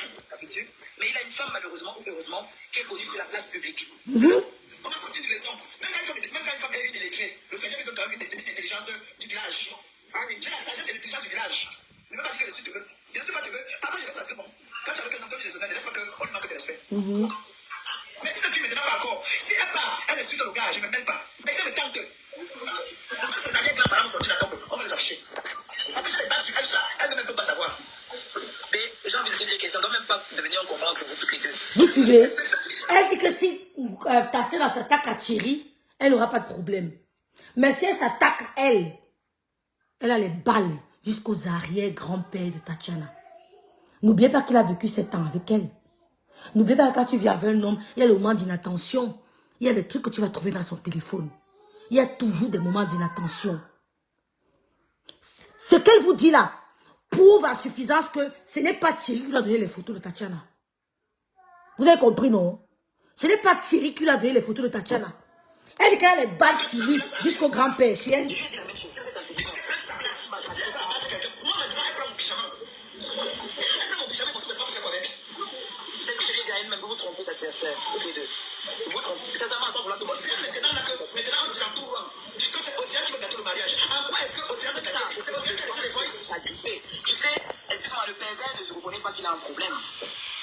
mais il a une femme malheureusement ou heureusement qui est connue sur la place publique. On va sortir de l'exemple. Même quand une femme est une illettrée, le Seigneur lui donne quand même une intelligence du village. Ah oui, j'ai la sagesse et l'intelligence du village. Ne veux pas dire que je suis heureux. Je ne suis pas heureux. Parfois je reste parce que bon, quand tu as avec un homme des honneurs, il ne faut qu'on lui manque de respect. Mais si ça tu ne me donnes pas encore, si elle part, elle est suite au gars, je ne me mêle pas. Mais si elle me tente, même ses amis grands-parents vont sortir la tombe, on va les afficher. Parce que je n'ai pas su elle, elle ne peut pas savoir. Mais j'ai envie de te dire que ça ne doit même pas devenir un combat entre vous toutes les deux. Vous suivez? Elle dit que si Tatiana s'attaque à Thierry, elle n'aura pas de problème. Mais si elle s'attaque à elle, elle a les balles jusqu'aux arrière-grands-pères de Tatiana. N'oubliez pas qu'il a vécu 7 ans avec elle. N'oubliez pas que quand tu vis avec un homme, il y a le moment d'inattention. Il y a des trucs que tu vas trouver dans son téléphone. Il y a toujours des moments d'inattention. Ce qu'elle vous dit là prouve à suffisance que ce n'est pas Thierry qui lui a donné les photos de Tatiana. Vous avez compris, non? Ce n'est pas Thierry qui lui a donné les photos de Tatiana. Elle dit qu'elle a les balles sur lui jusqu'au grand-père. C'est elle. Tu sais, excuse-moi, le père ne se reconnaît pas qu'il a un problème.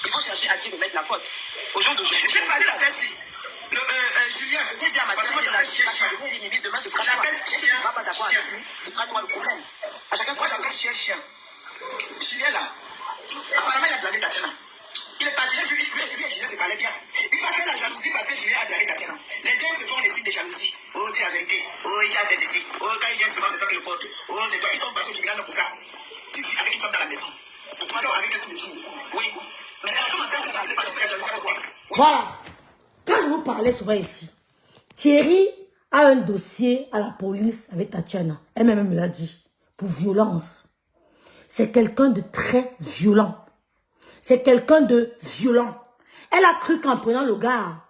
Il faut chercher à qui remettre la faute. Au jour d'aujourd'hui. Je vais parler la tête. Julien, j'ai dit à ma soeur, limite demain, ce sera toi. Si tu ne vas pas d'accord avec lui, ce sera toi le problème. À chacun, moi j'appelle chien. Julien là, apparemment il a dragué Tatiana. Il est parti, lui et Julien se parlaient bien. Il m'a fait la jalousie parce que Julien a dragué Tatiana. Les deux se font les signes de jalousie. Oh, dis la vérité. Oh, il a des ici. Oh, quand il vient souvent, c'est toi qui le porte. Oh, c'est toi. Ils sont passés au tribunal pour ça. Tu vis avec une femme dans la maison. Tu dors avec elle tous les jours. Oui. Voilà. Quand je vous parlais souvent ici, Thierry a un dossier à la police avec Tatiana. Elle-même me l'a dit. Pour violence. C'est quelqu'un de très violent. C'est quelqu'un de violent. Elle a cru qu'en prenant le gars,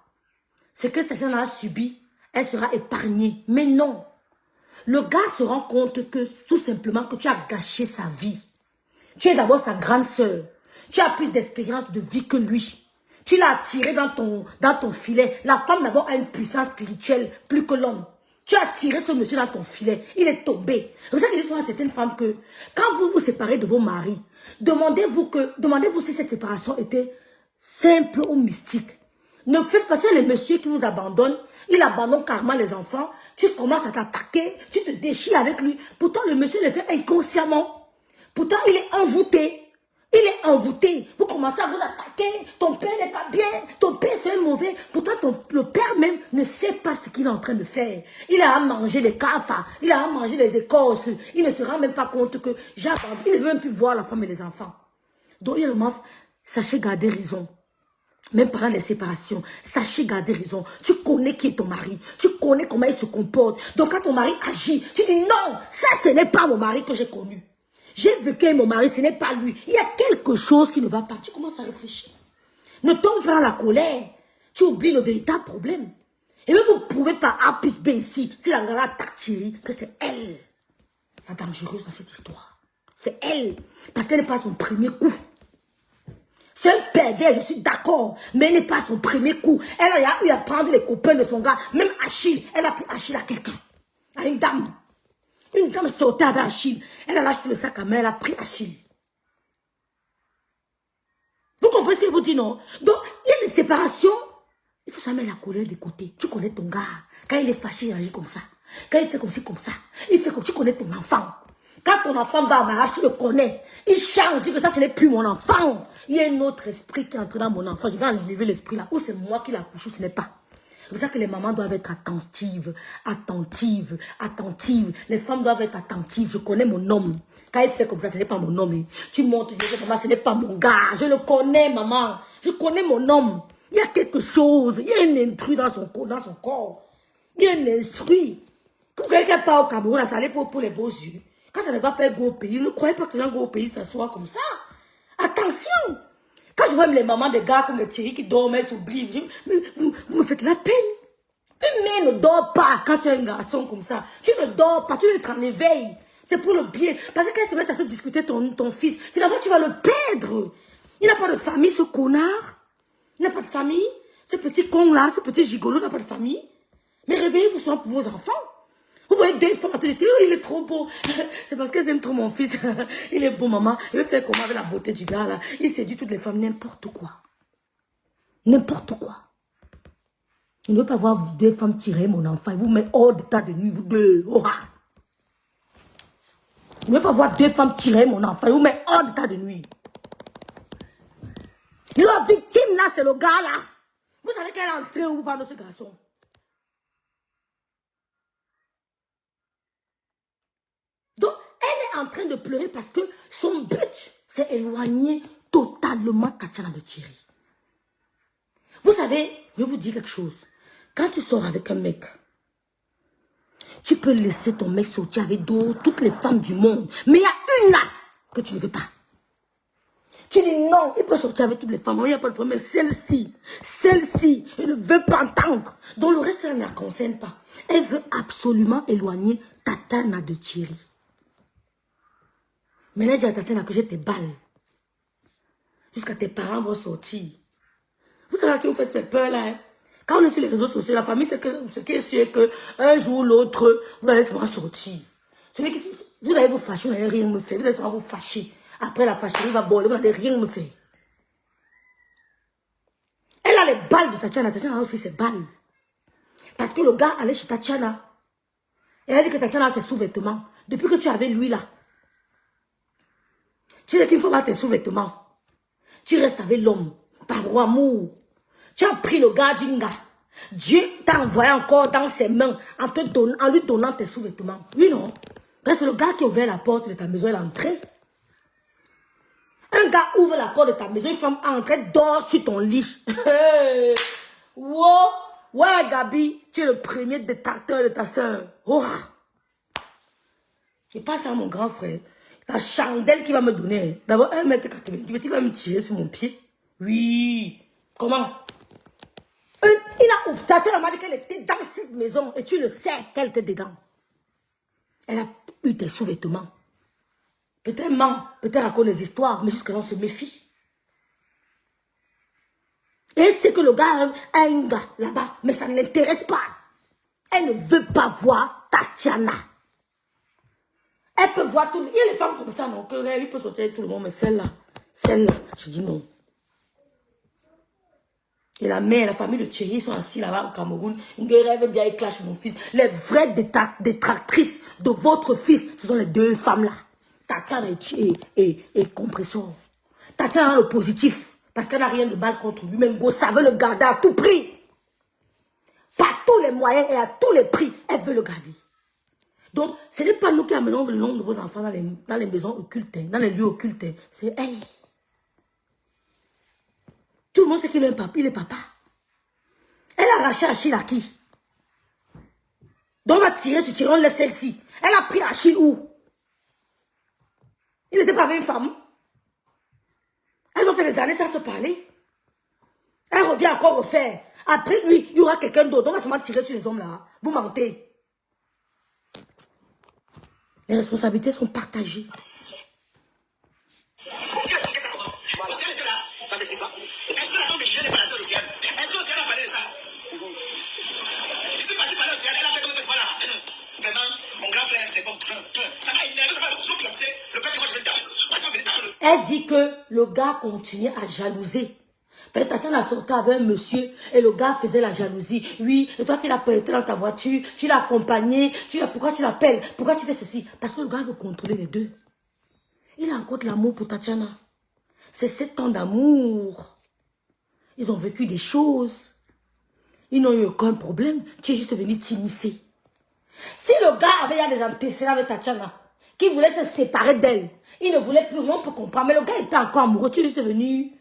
ce que Tatiana a subi, elle sera épargnée. Mais non. Le gars se rend compte que tout simplement que tu as gâché sa vie. Tu es d'abord sa grande sœur. Tu as plus d'expérience de vie que lui. Tu l'as attiré dans ton filet. La femme d'abord a une puissance spirituelle plus que l'homme. Tu as tiré ce monsieur dans ton filet. Il est tombé. C'est pour ça que je dis souvent à certaines femmes que quand vous vous séparez de vos maris, demandez-vous si cette séparation était simple ou mystique. Ne faites pas ça les messieurs qui vous abandonnent. Il abandonne carrément les enfants. Tu commences à t'attaquer. Tu te déchires avec lui. Pourtant, le monsieur le fait inconsciemment. Pourtant, il est envoûté. Il est envoûté. Vous commencez à vous attaquer. Ton père n'est pas bien. Ton père c'est mauvais. Pourtant, le père même ne sait pas ce qu'il est en train de faire. Il a à manger les cafards. Il a à manger les écorces. Il ne se rend même pas compte que j'abandonne. Il ne veut même plus voir la femme et les enfants. Donc, il commence, sachez garder raison. Même pendant les séparations, sachez garder raison. Tu connais qui est ton mari. Tu connais comment il se comporte. Donc, quand ton mari agit, tu dis non, ça, ce n'est pas mon mari que j'ai connu. J'ai vécu avec mon mari, ce n'est pas lui. Il y a quelque chose qui ne va pas. Tu commences à réfléchir. Ne tombe pas dans la colère. Tu oublies le véritable problème. Et même vous ne prouvez pas A plus B ici. Si la gala attaque Thierry, que c'est elle la dangereuse dans cette histoire. C'est elle. Parce qu'elle n'est pas son premier coup. C'est un pervers, je suis d'accord. Mais elle n'est pas son premier coup. Elle a eu à prendre les copains de son gars. Même Achille, elle a pris Achille à quelqu'un. À une dame. Une dame sortait avec Achille. Elle a lâché le sac à main, elle a pris Achille. Vous comprenez ce que je vous dis, non? Donc, il y a des séparations. Il faut jamais la colère de côté. Tu connais ton gars. Quand il est fâché, il agit comme ça. Quand il fait comme ci, comme ça. Il fait comme tu connais ton enfant. Quand ton enfant va à mariage, tu le connais. Il change, dit que ça, ce n'est plus mon enfant. Il y a un autre esprit qui est entré dans mon enfant. Je vais enlever l'esprit là. Ou c'est moi qui l'ai couché, ce n'est pas. C'est pour ça que les mamans doivent être attentives, attentives, attentives. Les femmes doivent être attentives. Je connais mon homme. Quand il fait comme ça, ce n'est pas mon homme. Tu montes, tu dis, maman, ce n'est pas mon gars. Je le connais, maman. Je connais mon homme. Il y a quelque chose. Il y a un intrus dans son corps. Il y a un intrus. Quand quelqu'un part au Cameroun, ça allait pour les beaux yeux. Quand ça ne va pas go au pays, ne croyez pas que les gens go au pays s'assoient comme ça. Attention. Quand je vois les mamans des gars comme les Thierry qui dorment, elles s'oublient, vous me faites la peine. Une mère ne dort pas quand tu es un garçon comme ça. Tu ne dors pas, tu dois être en éveil. C'est pour le bien. Parce que quand se met à se discuter ton fils, finalement tu vas le perdre. Il n'a pas de famille, ce connard. Il n'a pas de famille. Ce petit con-là, ce petit gigolo n'a pas de famille. Mais réveillez-vous souvent pour vos enfants. Vous voyez deux femmes, il est trop beau. C'est parce qu'elles aiment trop mon fils. Il est beau, maman. Je vais faire comment avec la beauté du gars, là. Il séduit toutes les femmes, n'importe quoi. N'importe quoi. Il ne veut pas voir vous deux femmes tirer mon enfant. Il vous met hors d'état de nuit, vous deux. Oh, ah. Il ne veut pas voir deux femmes tirer mon enfant. Il vous met hors d'état de nuit. La victime, là, c'est le gars, là. Vous savez qu'elle est entrée où par de ce garçon? Donc, elle est en train de pleurer parce que son but, c'est éloigner totalement Tatiana de Thierry. Vous savez, je vais vous dire quelque chose. Quand tu sors avec un mec, tu peux laisser ton mec sortir avec toutes les femmes du monde. Mais il y a une là que tu ne veux pas. Tu dis non, il peut sortir avec toutes les femmes. Il n'y a pas de problème. Celle-ci, elle ne veut pas entendre. Donc le reste, elle ne la concerne pas. Elle veut absolument éloigner Tatiana de Thierry. Maintenant, dis à Tatiana que j'ai tes balles. Jusqu'à tes parents vont sortir. Vous savez à qui vous faites ces peurs là, hein? Quand on est sur les réseaux sociaux, la famille, ce qui est sûr que un jour ou l'autre, vous allez seulement sortir. Vous allez vous fâcher, vous n'allez rien me faire. Vous allez seulement vous fâcher. Après la fâcherie va boler, vous n'allez rien me faire. Elle a les balles de Tatiana. Tatiana a aussi ses balles. Parce que le gars allait chez Tatiana. Et elle dit que Tatiana a ses sous-vêtements. Depuis que tu avais lui là. Tu sais qu'une fois à tes sous-vêtements, tu restes avec l'homme, par amour. Tu as pris le gars d'une gars. Dieu t'a envoyé encore dans ses mains en lui donnant tes sous-vêtements. Oui, non? C'est le gars qui a ouvert la porte de ta maison et l'entrée. Un gars ouvre la porte de ta maison, une femme entre, dort sur ton lit. Wow. Ouais, Gabi, tu es le premier détracteur de ta soeur. Oh. Je passe à mon grand frère. La chandelle qu'il va me donner. D'abord, 1m90, mais tu vas me tirer sur mon pied. Oui. Comment? Il a ouvert. Tatiana m'a dit qu'elle était dans cette maison. Et tu le sais qu'elle était dedans. Elle a eu des sous-vêtements. Peut-être ment, peut-être raconte des histoires, mais jusque-là, on se méfie. Et c'est que le gars a un gars là-bas, mais ça ne l'intéresse pas. Elle ne veut pas voir Tatiana. Elle peut voir tout le monde. Il y a les femmes comme ça, non, que elle peut sortir avec tout le monde, mais celle-là, je dis non. Et la mère, la famille de Thierry, ils sont assis là-bas au Cameroun. Une guerre bien, ils clashent mon fils. Les vraies détractrices de votre fils, ce sont les deux femmes-là. Tatiana et Compressor. Tatiana a le positif. Parce qu'elle n'a rien de mal contre lui. Même ça veut le garder à tout prix. Par tous les moyens et à tous les prix, elle veut le garder. Donc, ce n'est pas nous qui amenons le nom de vos enfants dans les maisons occultes, dans les lieux occultes. C'est elle. Tout le monde sait qu'il est un papa. Il est papa. Elle a arraché Achille à qui? Donc, on va tirer sur Thierry, on laisse celle-ci. Elle a pris Achille où? Il n'était pas avec une femme. Elles ont fait des années sans se parler. Elle revient encore refaire. Après lui, il y aura quelqu'un d'autre. On va seulement tirer sur les hommes là. Vous mentez. Les responsabilités sont partagées. Elle dit que le gars continuait à jalouser. Peut-être Tatiana a sorti avec un monsieur et le gars faisait la jalousie. Oui, et toi qui l'as pété dans ta voiture, tu l'as accompagné, pourquoi tu l'appelles? Pourquoi tu fais ceci? Parce que le gars veut contrôler les deux. Il a encore de l'amour pour Tatiana. C'est 7 ans d'amour. Ils ont vécu des choses. Ils n'ont eu aucun problème. Tu es juste venu t'immiscer. Si le gars avait des antécédents avec Tatiana, qui voulait se séparer d'elle, il ne voulait plus rien pour comprendre. Mais le gars était encore amoureux. Tu es juste venu...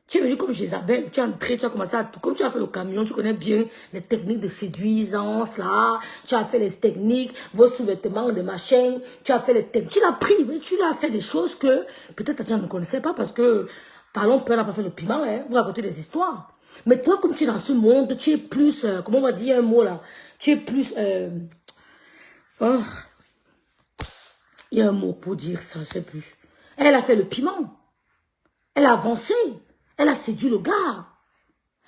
Tu es venu comme Jézabel, tu es entré, tu as commencé à tout. Comme tu as fait le camion, tu connais bien les techniques de séduisance, là. Tu as fait les techniques, vos sous-vêtements, les machins. Tu as fait les techniques. Tu l'as pris, mais tu l'as fait des choses que peut-être Tatiana ne connaissait pas parce que, parlons peu, elle n'a pas fait le piment, hein. Vous racontez des histoires. Mais toi, comme tu es dans ce monde, tu es plus, comment on va dire un mot là? Tu es plus, oh, il y a un mot pour dire ça, je sais plus. Elle a fait le piment. Elle a avancé. Elle a séduit le gars.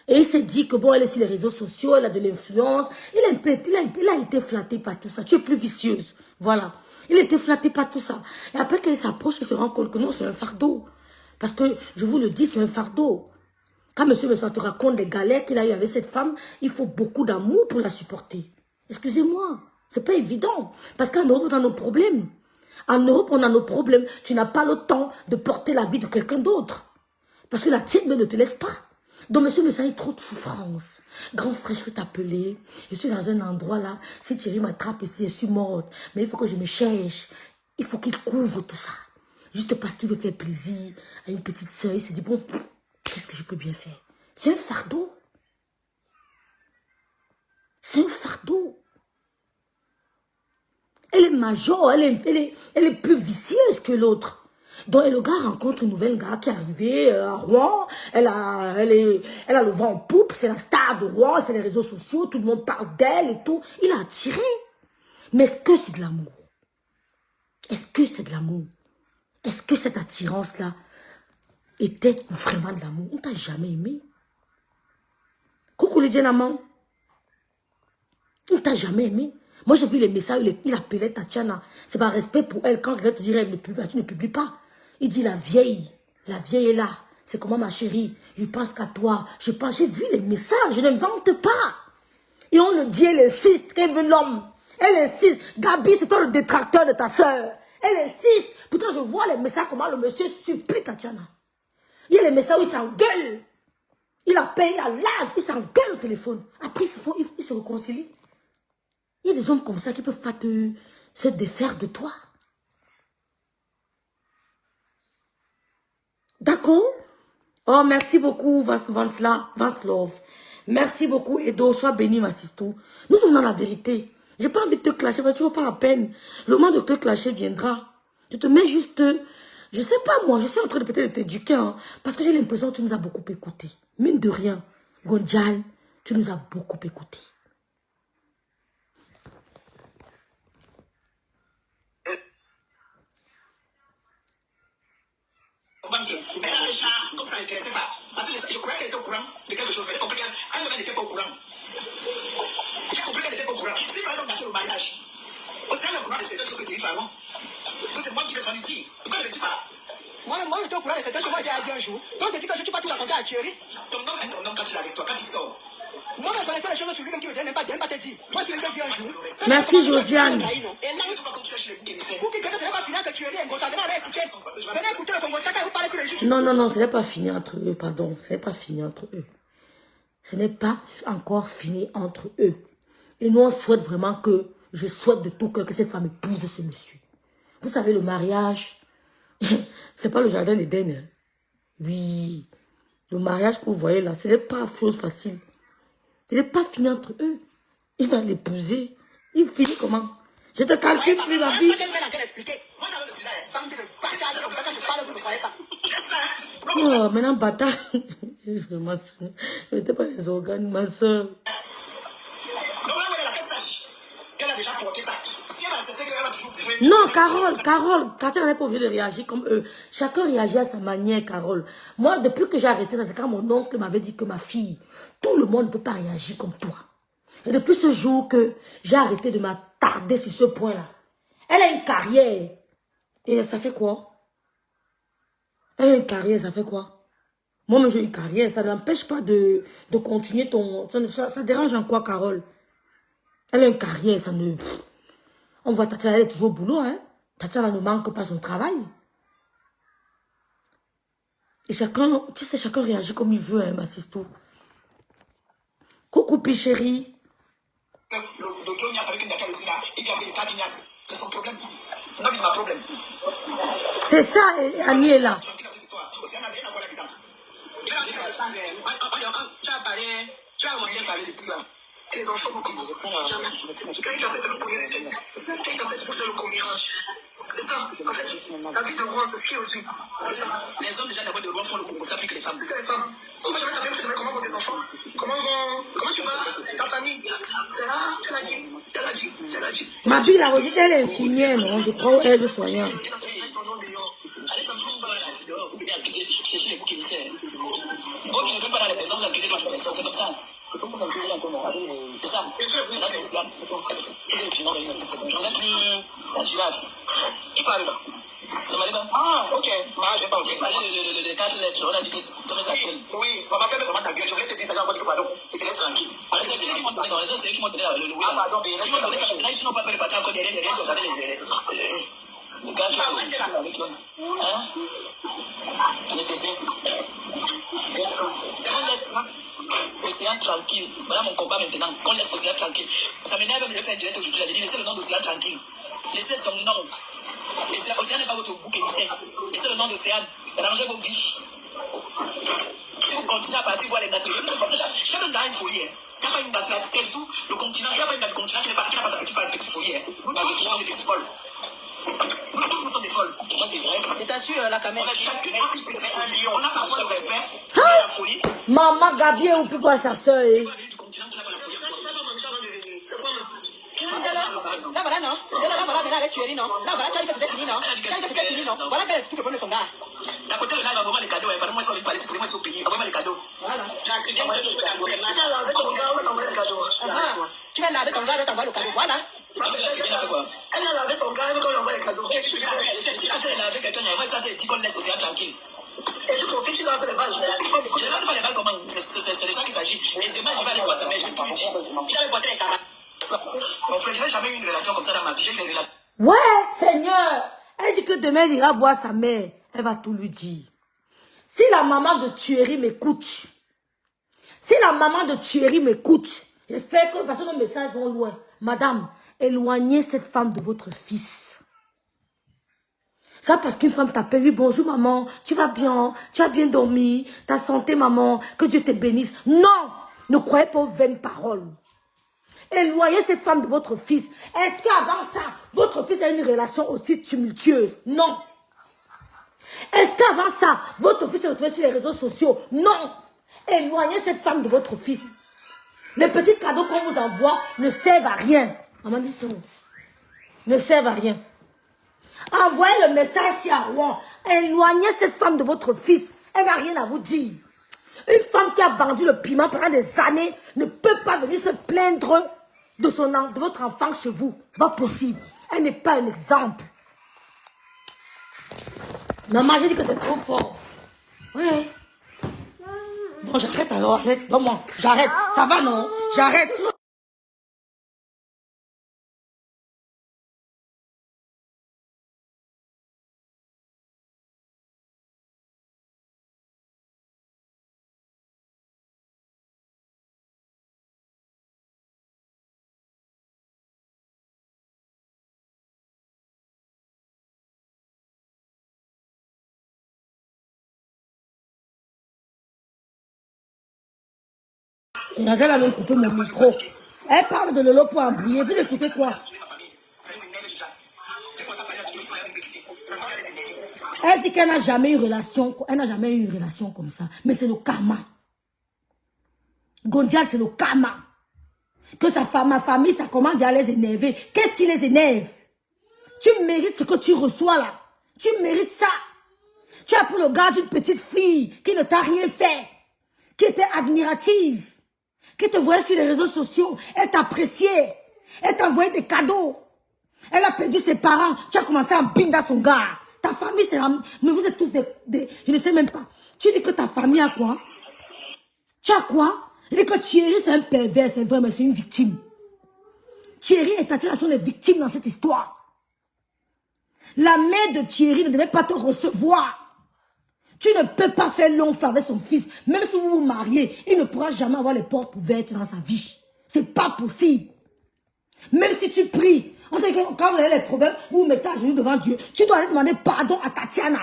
Et il s'est dit que bon, elle est sur les réseaux sociaux, elle a de l'influence. Il a été flatté par tout ça. Tu es plus vicieuse. Voilà. Il a été flatté par tout ça. Et après qu'il s'approche, il se rend compte que non, c'est un fardeau. Parce que, je vous le dis, c'est un fardeau. Quand monsieur me te raconte des galères qu'il a eu avec cette femme, il faut beaucoup d'amour pour la supporter. Excusez-moi. C'est pas évident. Parce qu'en Europe, on a nos problèmes. En Europe, on a nos problèmes. Tu n'as pas le temps de porter la vie de quelqu'un d'autre. Parce que la tienne ne te laisse pas. Donc, monsieur me sent trop de souffrance. Grand frère, je peux t'appeler. Je suis dans un endroit là. Si Thierry m'attrape ici, je suis morte. Mais il faut que je me cherche. Il faut qu'il couvre tout ça. Juste parce qu'il veut faire plaisir à une petite soeur. Il se dit, bon, qu'est-ce que je peux bien faire? C'est un fardeau. C'est un fardeau. Elle est major, elle est plus vicieuse que l'autre. Donc, et le gars rencontre une nouvelle gars qui est arrivée à Rouen. Elle a le vent en poupe, c'est la star de Rouen, elle fait les réseaux sociaux, tout le monde parle d'elle et tout. Il a attiré. Mais est-ce que c'est de l'amour? Est-ce que c'est de l'amour? Est-ce que cette attirance-là était vraiment de l'amour? On t'a jamais aimé. Coucou les Djenamans. On t'a jamais aimé. Moi, j'ai vu les messages, il appelait Tatiana. C'est par respect pour elle. Quand quelqu'un te dirait, tu ne publies pas. Il dit, la vieille est là. C'est comment ma chérie? Je pense qu'à toi. J'ai vu les messages, je n'invente pas. Et on le dit, elle insiste, qu'elle veut l'homme. Elle insiste. Gabi, c'est toi le détracteur de ta soeur. Elle insiste. Pourtant, je vois les messages, comment le monsieur supplie Tatiana. Il y a les messages où il s'engueule. Il appelle, il la lave, il s'engueule au téléphone. Après, ils se réconcilient. Il y a des hommes comme ça qui peuvent pas se défaire de toi. D'accord? Oh, merci beaucoup, Vanslov. Merci beaucoup, Edo. Sois béni, ma sister. Nous sommes dans la vérité. J'ai pas envie de te clasher, mais tu vois pas à peine. Le moment de te clasher viendra. Je te mets juste... Je sais pas, moi. Je suis en train de peut-être t'éduquer, hein, parce que j'ai l'impression que tu nous as beaucoup écouté. Mine de rien. Gonjal, tu nous as beaucoup écouté. Mais là, les chats, comme ça n'intéressait pas. Parce que je croyais qu'elle était au courant de quelque chose. J'ai compris qu'elle n'était pas au courant. J'ai compris qu'elle n'était pas au courant. S'il fallait donc gâter le mariage, aussi elle est au courant de ces choses que tu dis avant. Donc c'est moi qui vais s'en dire. Pourquoi elle ne me dit pas? Moi, j'étais au courant de cette chose. Moi, j'ai dit un jour. Donc, je dis que je ne suis pas tout raconté à Thierry. Ton nom est ton nom quand il est avec toi, quand il sort. Moi, je connaissais les choses sur lui-même qui ne viennent pas te dire. Moi, si je te dis un jour. Merci, Josiane. Et là, tu vas continuer chez les Guinéens. Vous qui connaissez, ce n'est pas fini que Thierry est un gros. Venez écouter le Congo, ça vous parlez plus les juste. Non, non, non, ce n'est pas fini entre eux, pardon. Ce n'est pas fini entre eux. Ce n'est pas encore fini entre eux. Et nous, on souhaite vraiment que, je souhaite de tout cœur que cette femme épouse ce monsieur. Vous savez, le mariage, c'est pas le jardin d'Éden. Hein. Oui, le mariage que vous voyez là, ce n'est pas chose facile. Ce n'est pas fini entre eux. Il va l'épouser. Il finit comment? Je te calcule plus ma vie. Oh, maintenant, bâtard. Ma soeur. Ne mettez pas les organes, ma soeur. Non, Carole, Katia n'avait pas envie de réagir comme eux. Chacun réagit à sa manière, Carole. Moi, depuis que j'ai arrêté ça, c'est quand mon oncle m'avait dit que ma fille, tout le monde ne peut pas réagir comme toi. Et depuis ce jour que j'ai arrêté de m'attarder sur ce point-là, elle a une carrière. Et ça fait quoi? Elle a une carrière, ça fait quoi? Moi, j'ai une carrière, ça n'empêche pas de continuer ton... Ça dérange en quoi, Carole? Elle a une carrière, ça ne... On voit Tatiana, elle est toujours au boulot, hein. Tatiana ne manque pas son travail. Et chacun, tu sais, chacun réagit comme il veut, hein, ma sister. Coucou, chérie. C'est son problème. Non, mais ma problème. C'est ça, Annie est là. Les enfants vont comment? Jamais. Quand ils t'appellent, c'est le premier. Quand ils t'appellent, c'est pour faire le commérage. C'est ça. En fait, la vie de roi, c'est ce qui est au-dessus. C'est ça. Les hommes déjà d'abord de roi font le Congo, ça plus que les femmes. Plus que les femmes. On va jamais t'appeler, tu te comment vont tes enfants? Comment tu vas? Ta famille? C'est là, tu l'as dit. Tu l'as dit. Tu l'as dit. Ma bille, la Rosita, elle est infirmière, non? Je crois qu'elle est soignante. Allez, ça me fout dehors. Vous pouvez accuser, chercher les boucs émissaires. Moi qui ne veux pas dans les maisons, vous accusez quand je fais ça. C'est comme ça. C'est ça. Là, c'est islam. Je n'ai plus la girafe. Qui parle là? Ça m'a dit pas? Ah, ok. Moi, je n'ai pas entendu. Tu parlais de 4 lettres. On a dit que comment ça s'appelle? Oui, maman, fais vraiment ta gueule. Je voulais te dire ça, j'ai pardon. Et te laisse tranquille. Alors, c'est qui m'ont donné dans les autres, c'est qui m'ont donné le oui. Ah, pardon, mais qui m'ont donné ça. Là, ils n'ont pas peur de partir encore derrière, le gars qui est avec eux. Hein? Il était dit. On laisse Océan tranquille. Voilà mon combat maintenant. Qu'on laisse Océan tranquille. Ça m'énerve même de le faire direct aujourd'hui. J'ai dit, laissez le nom d'Océan tranquille. Laissez son nom. Océan n'est pas votre bouc émissaire. Laissez le nom d'Océan. Rangez vos vies. Si vous continuez à partir voir les gâteaux, chacun a une folie. Il n'y a pas une base là. Le continent, il n'y a pas une base continent qui n'a pas sa petite folie. Nous tous, nous sommes des petits folles. Nous tous, nous sommes des folles. Ça, c'est vrai. Et t'assures la caméra. On a chacune une petite folie. On a parfois le respect. La folie. Maman Gabriel, on peut voir sa soeur. Là, voilà, non. Là, voilà, avec Thierry, non. Là, voilà, tu as dit que c'était fini, non. Tu as dit que c'était fini, non. Voilà quel est tout le premier sondage. D'à côté, le live a vraiment les cadeaux. Par moi, ils sont les palais, pour moi, ils sont payés. Vraiment les cadeaux. Voilà. Tu as créé avec ton gars, on va t'envoyer le cadeau. Tu vas laver ton gars, on va t'envoyer le cadeau. Voilà. Elle a lavé son gars, on lui envoie les cadeaux. Et tu peux laver quelqu'un, moi, ça, tu dis qu'on laisse Océan tranquille. Et tu profites, tu lances les balles. Je ne lance pas les balles comment? C'est de ça qu'il s'agit. Et demain, je vais aller voir sa mère, je vais tout lui dire. Il avait boité les camarades. Mon frère, je n'ai jamais eu une relation comme ça dans ma vie. J'ai eu une relation. Ouais, Seigneur. Elle dit que demain, elle ira voir sa mère. Elle va tout lui dire. Si la maman de Thierry m'écoute, j'espère que, parce que nos messages vont loin. Madame, éloignez cette femme de votre fils. Ça parce qu'une femme t'appelle, oui, bonjour maman, tu vas bien, tu as bien dormi, ta santé maman, que Dieu te bénisse. Non, ne croyez pas aux vaines paroles. Éloignez cette femme de votre fils. Est-ce qu'avant ça, votre fils a une relation aussi tumultueuse? Non. Est-ce qu'avant ça, votre fils est retrouvé sur les réseaux sociaux? Non. Éloignez cette femme de votre fils. Les petits cadeaux qu'on vous envoie ne servent à rien. Maman dit ça. Ne servent à rien. Envoyez le message si à Rouen. Éloignez cette femme de votre fils. Elle n'a rien à vous dire. Une femme qui a vendu le piment pendant des années ne peut pas venir se plaindre de votre enfant chez vous. Pas possible. Elle n'est pas un exemple. Maman, j'ai dit que c'est trop fort. Ouais. Bon, j'arrête alors. Arrête. Donne-moi. J'arrête. Ça va, non? J'arrête. Elle a même coupé mon micro. Elle parle de Lolo pour embrouiller. Vous écoutez quoi? Elle dit qu'elle n'a jamais eu relation. Elle n'a jamais eu une relation comme ça. Mais c'est le karma. Gondial, c'est le karma. Que ma famille, ça commence à les énerver. Qu'est-ce qui les énerve? Tu mérites ce que tu reçois là. Tu mérites ça. Tu as pris le gars d'une petite fille qui ne t'a rien fait. Qui était admirative. Qui te voyait sur les réseaux sociaux. Elle t'appréciait. Elle t'envoyait des cadeaux. Elle a perdu ses parents. Tu as commencé à binder son gars. Ta famille, c'est la... Mais vous êtes tous des... Je ne sais même pas. Tu dis que ta famille a quoi? Tu as quoi? Je dis que Thierry, c'est un pervers, c'est vrai, mais c'est une victime. Thierry et Tatiana sont les victimes dans cette histoire. La mère de Thierry ne devait pas te recevoir. Tu ne peux pas faire long feu avec son fils. Même si vous vous mariez, il ne pourra jamais avoir les portes ouvertes dans sa vie. C'est pas possible. Même si tu pries, quand vous avez les problèmes, vous vous mettez à genoux devant Dieu. Tu dois aller demander pardon à Tatiana.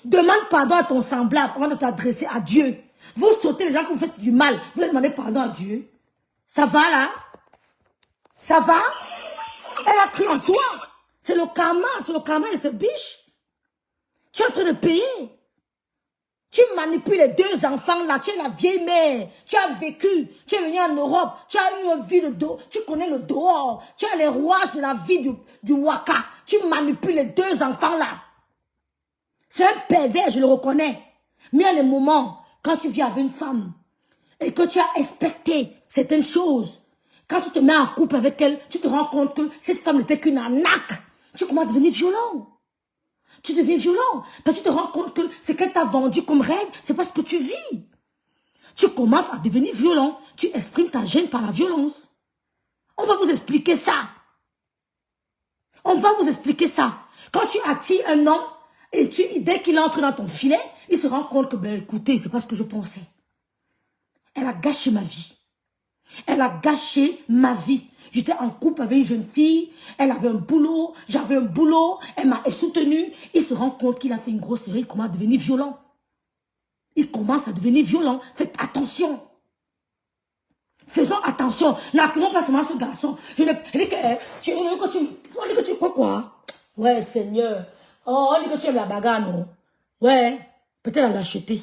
Demande pardon à ton semblable avant de t'adresser à Dieu. Vous sautez les gens qui vous faites du mal. Vous allez demander pardon à Dieu. Ça va là? Ça va? Elle a cru en toi. C'est le karma et ce biche. Tu es en train de payer. Tu manipules les deux enfants là. Tu es la vieille mère. Tu as vécu. Tu es venu en Europe. Tu as eu une vie de dehors. Tu connais le dehors. Tu as les rouages de la vie du Waka. Tu manipules les deux enfants là. C'est un pervers, je le reconnais. Mais il y a les moments, quand tu vis avec une femme et que tu as expecté certaines choses, quand tu te mets en couple avec elle, tu te rends compte que cette femme n'était qu'une arnaque. Tu commences à devenir violent. Tu deviens violent. Parce que tu te rends compte que ce qu'elle t'a vendu comme rêve, c'est pas ce que tu vis. Tu commences à devenir violent. Tu exprimes ta gêne par la violence. On va vous expliquer ça. On va vous expliquer ça. Quand tu attires un homme, et dès qu'il entre dans ton filet, il se rend compte que, ben écoutez, c'est pas ce que je pensais. Elle a gâché ma vie. Elle a gâché ma vie. J'étais en couple avec une jeune fille, elle avait un boulot, j'avais un boulot, elle m'a soutenue. Il se rend compte qu'il a fait une grosserie, il commence à devenir violent. Il commence à devenir violent. Faites attention. Faisons attention. N'accusons pas seulement ce garçon. Je dis que tu quoi? Ouais, Seigneur. Oh, on dit que tu aimes la bagarre, non? Ouais, peut-être à l'acheter.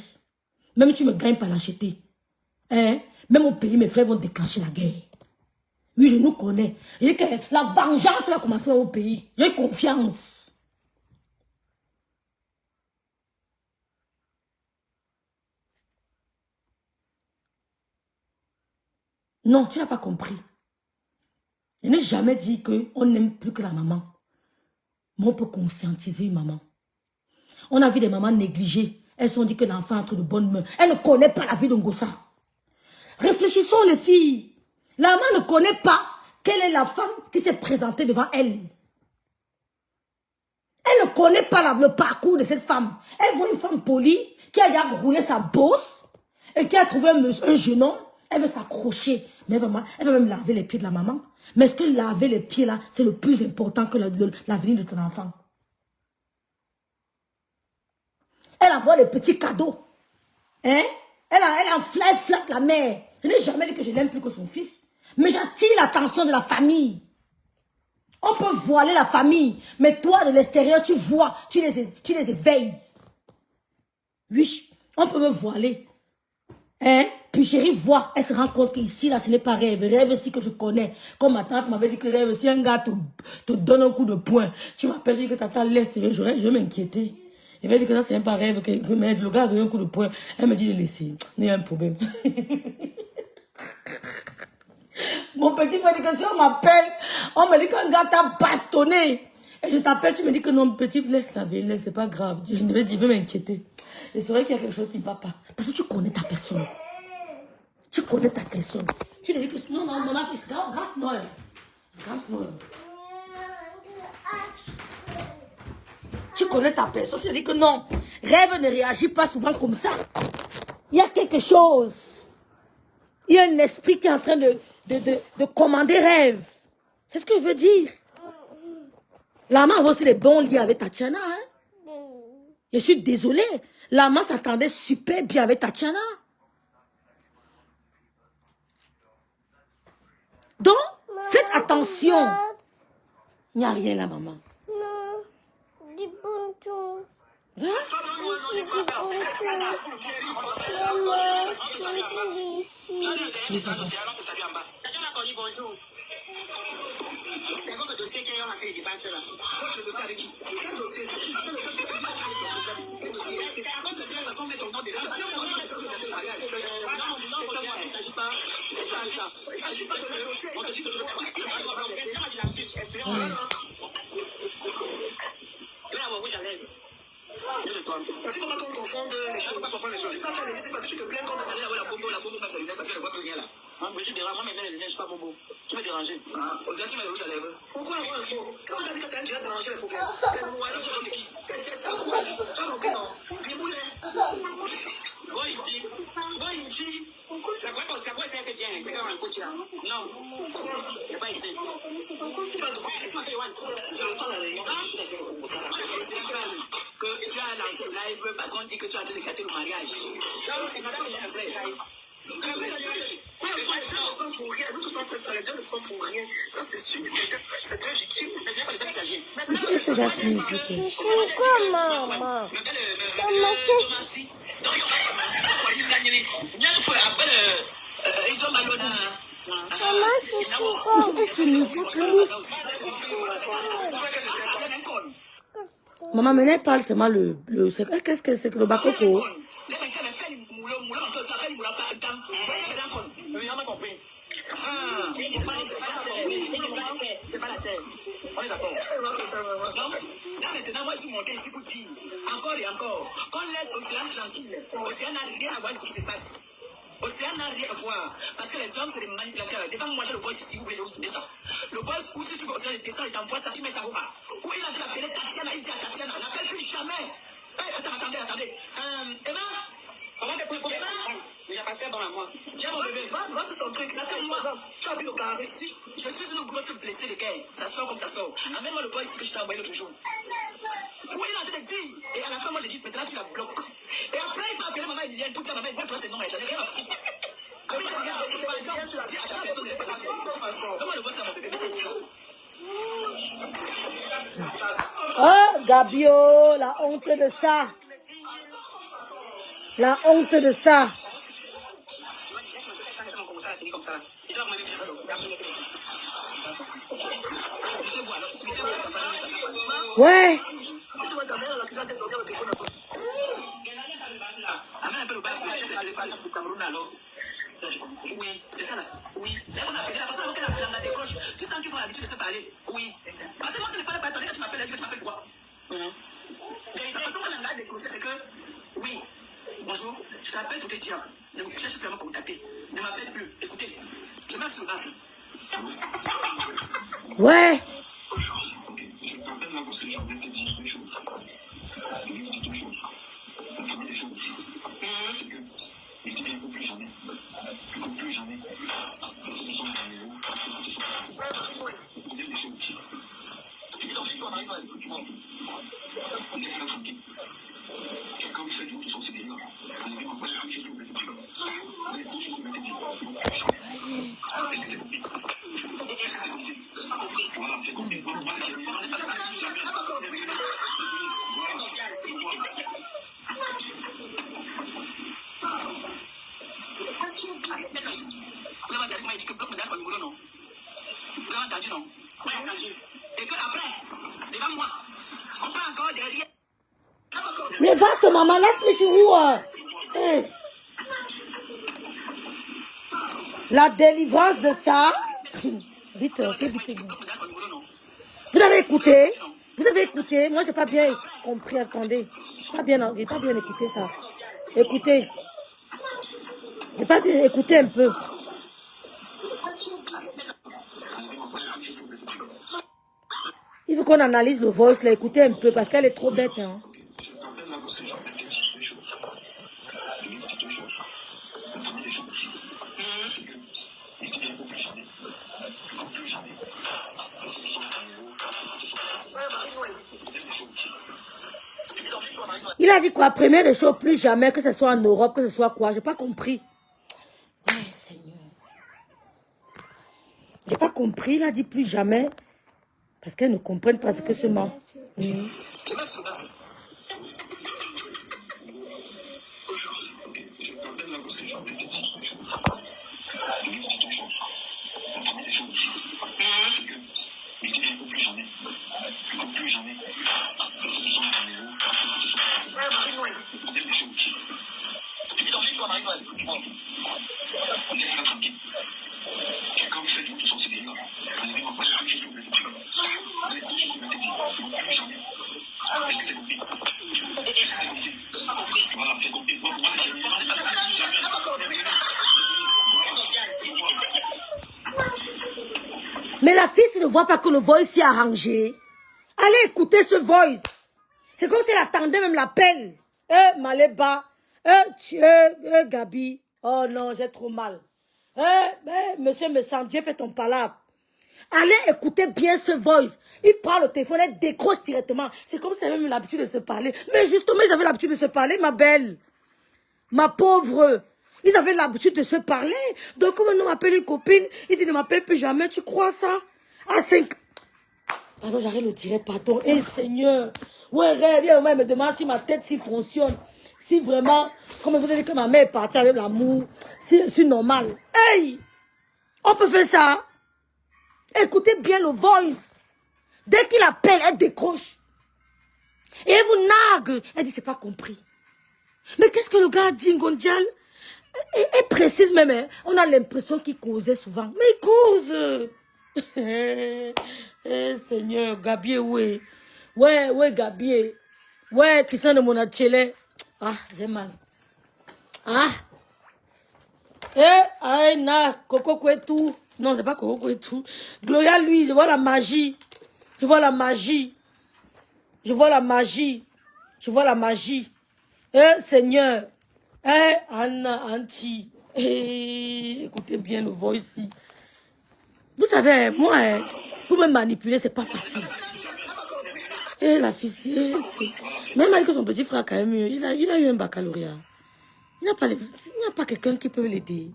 Même tu me gagnes pas l'acheter. Hein? Même au pays, mes frères vont déclencher la guerre. Oui, je nous connais. Et que la vengeance va commencer au pays. J'ai confiance. Non, tu n'as pas compris. Je n'ai jamais dit qu'on n'aime plus que la maman. Mais on peut conscientiser une maman. On a vu des mamans négligées. Elles se sont dit que l'enfant est entre de bonnes mains. Elle ne connaît pas la vie de Ngossa. Réfléchissons les filles. La maman ne connaît pas quelle est la femme qui s'est présentée devant elle. Elle ne connaît pas le parcours de cette femme. Elle voit une femme polie qui a déjà roulé sa bosse et qui a trouvé un jeune homme. Elle veut s'accrocher. Mais vraiment, elle va même laver les pieds de la maman. Mais est-ce que laver les pieds là, c'est le plus important que l'avenir de ton enfant? Elle envoie les petits cadeaux. Hein? Elle flatte la mère. Je n'ai jamais dit que je l'aime plus que son fils. Mais j'attire l'attention de la famille. On peut voiler la famille. Mais toi, de l'extérieur, tu vois, tu les éveilles. Oui, on peut me voiler. Hein? Puis chérie voit, elle se rend compte qu'ici, là, ce n'est pas rêve. Rêve aussi que je connais. Comme ma tante m'avait dit que rêve, si un gars te donne un coup de poing, tu m'appelles, je dis que tata laisse, je vais m'inquiéter. Il va dire que ça, c'est pas rêve, que le gars a donné un coup de poing. Elle me dit de laisser. Il y a un problème. Mon petit frère dit que si on m'appelle, on me dit qu'un gars t'a bastonné. Et je t'appelle, tu me dis que non, petit, laisse laver, laisse, c'est pas grave. Je vais dire, je vais m'inquiéter. Et c'est vrai qu'il y a quelque chose qui ne va pas. Parce que tu connais ta personne. Tu connais ta personne. Tu te dis que non, c'est grâce Noël. C'est grâce Noël. Tu connais ta personne. Tu te dis que non, rêve ne réagit pas souvent comme ça. Il y a quelque chose. Il y a un esprit qui est en train de commander rêve. C'est ce que je veux dire. La maman a aussi les bons liens avec Tatiana. Hein? Je suis désolée. La maman s'attendait super bien avec Tatiana. Donc, faites attention. Il n'y a rien là, maman. Non, dis bonjour. Hein? Mais ça va. C'est quoi le dossier qu'on a fait des banques là? Quel dossier avec qui? Quel dossier? Parce qu'on va confondre les choses, on va confondre les choses. C'est parce que tu te plains qu'on a parlé la bombe, la bombe, parce que je ne vois plus rien là. Mais tu déranges, moi maintenant les lunettes, je ne suis pas bobo. Tu m'as dérangé. Au tu m'as rouge à lèvres. Pourquoi avoir un faux? Quand on t'a dit que c'est un, tu vas déranger les problèmes. Moi, alors, j'ai qui? Tu as compris, non? Bimoulé. Bon, ici. C'est quoi ça fait bien? C'est comme un coach là. Non. Il n'y a pas été. Tu vas tu ressens la réunion. Que tu as lancé le live, le patron dit que tu as été gâter le mariage. Donc, madame, il est un vrai live. Les gens ne sont pour rien. Ça, c'est sûr. C'est légitime. Je suis comme maman. Maman, c'est... Maman, je suis comme... Maman, maintenant, elle parle seulement qu'est-ce que c'est que le bakoko? C'est pas la terre. On est d'accord. Là maintenant, moi je suis monté ici pour dire encore et encore qu'on laisse l'océan tranquille. L'océan n'a rien à voir avec ce qui se passe. L'océan n'a rien à voir. Parce que les hommes, c'est des manipulateurs. Des fois, moi j'ai le voice ici, vous voulez descendre. Le voice, ou si tu veux océan descend, il t'envoie ça, tu mets ça au bas. Ou il a dû l'appeler Tatiana, il dit à Tatiana, n'appelle plus jamais. Attendez. Emma, comment t'es pour Emma? Il a passé bon à moi. Viens mon bébé, va sur son truc. Attends-moi. Tu as vu le carré. Je suis une grosse blessée de guerre. Ça sort comme ça sort. Amène-moi le voice que je t'ai envoyé l'autre jour. Oui, il a en train de dire. Et à la fin, moi j'ai dit, maintenant tu la bloques. Et après, il m'a appelé maman Emilienne pour dire maman, moi, toi c'est non, mais j'en ai rien à foutre. Oh, Gabio, la honte de ça. La honte de ça. Ouais. Oui, c'est ça là. Oui. Là, on a appelé la personne qu'elle a décroche. Tu sens qu'ils ont l'habitude de se parler. Oui. Parce que moi, ce n'est pas la bâtonnière que tu m'appelles, tu m'appelles quoi? La personne qu'elle a décroché, c'est que, oui, bonjour, je t'appelle pour te dire, ne me cherche plus à me contacter. Ne m'appelle plus. Écoutez, je m'appelle sur le bafle. Ouais. Je t'appelle là parce que j'ai envie de te dire une chose. Je vais te dire une chose. La première chose, c'est que ne te viens plus jamais. Plus jamais. C'est ce sont les numéros. Deuxième chose. Et puis, toi, Marie-Noël, on laisse la tranquille. Et quand vous faites vous sur ces délires, allez m'envoyer ce que je vous mets dit. Est-ce que c'est compliqué? Voilà, c'est compliqué. Moi, c'est compliqué. Vous avez dit que bloc me donne son numéro, non? Vous avez entendu, non? Et que après, devant moi, on prend encore derrière. Mais va-te, maman, laisse-moi chez vous. Hey. La délivrance de ça. Vite, ok, vite. Vous avez écouté? Vous avez écouté? Moi, j'ai pas bien compris. Attendez. J'ai pas bien écouté ça. Écoutez. J'ai pas bien écouté un peu. Il faut qu'on analyse le voice, là. Écoutez un peu, parce qu'elle est trop bête, hein. Il a dit quoi? Première des choses, plus jamais, que ce soit en Europe, que ce soit quoi? J'ai pas compris. Ouais, Seigneur. J'ai pas compris. Il a dit plus jamais. Parce qu'elles ne comprennent pas ce que c'est moi. Mais la fille, ne voit pas que le voice s'est arrangé. Allez écouter ce voice. C'est comme si elle attendait même l'appel. Maléba. Gabi. Oh non, j'ai trop mal. Monsieur me sent, Dieu fait ton palabre. Allez écouter bien ce voice. Il prend le téléphone, elle décroche directement. C'est comme si elle avait l'habitude de se parler. Mais justement, ils avaient l'habitude de se parler, ma belle. Ma pauvre. Ils avaient l'habitude de se parler. Donc, comme on m'appelle une copine, il dit ne m'appelle plus jamais. Tu crois ça? À 5. Pardon, j'arrête le tirer, pardon. Seigneur. Ouais, viens, elle me demande si ma tête s'y fonctionne. Si vraiment, comme vous avez dit que ma mère est partie avec l'amour, c'est normal. Hey! On peut faire ça. Écoutez bien le voice. Dès qu'il appelle, elle décroche. Et elle vous nargue. Elle dit, c'est pas compris. Mais qu'est-ce que le gars dit, Ngondial? Et précise même, hein, on a l'impression qu'il causait souvent. Mais il cause. Seigneur, Gabier, oui. Ouais, Gabier. Ouais, Christian de Monachele. Ah, j'ai mal. Ah. Coco Kwetou. Non, c'est pas Coco Kwetou. Gloria, lui, je vois la magie. Je vois la magie. Je vois la magie. Je vois la magie. Seigneur. Anna, Anti. Écoutez bien le voix ici. Vous savez, moi, pour me manipuler, c'est pas facile. Et la fille, même avec son petit frère, quand même, il a eu un baccalauréat. Il n'y a pas quelqu'un qui peut l'aider.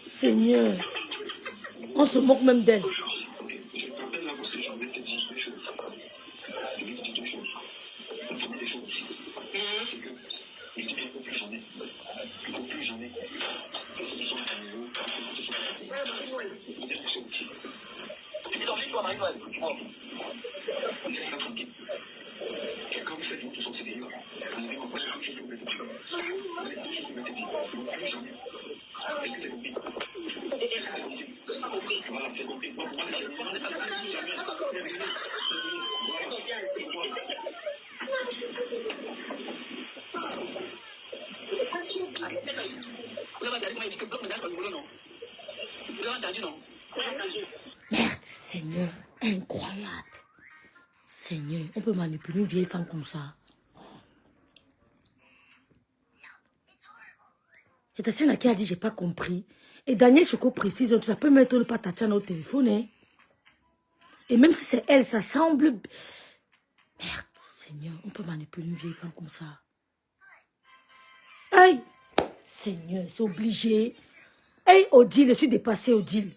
Seigneur, on se moque même d'elle. Merde, Seigneur, incroyable. Seigneur, on peut manipuler une vieille femme comme ça. Et Tatiana qui a dit, j'ai pas compris. Et Daniel Choco précise, tu peux mettre pas Tatiana au téléphone. Hein? Et même si c'est elle, ça semble... Merde, Seigneur, on peut manipuler une vieille femme comme ça. Aïe, Seigneur, c'est obligé. Aïe, Odile, je suis dépassée, Odile.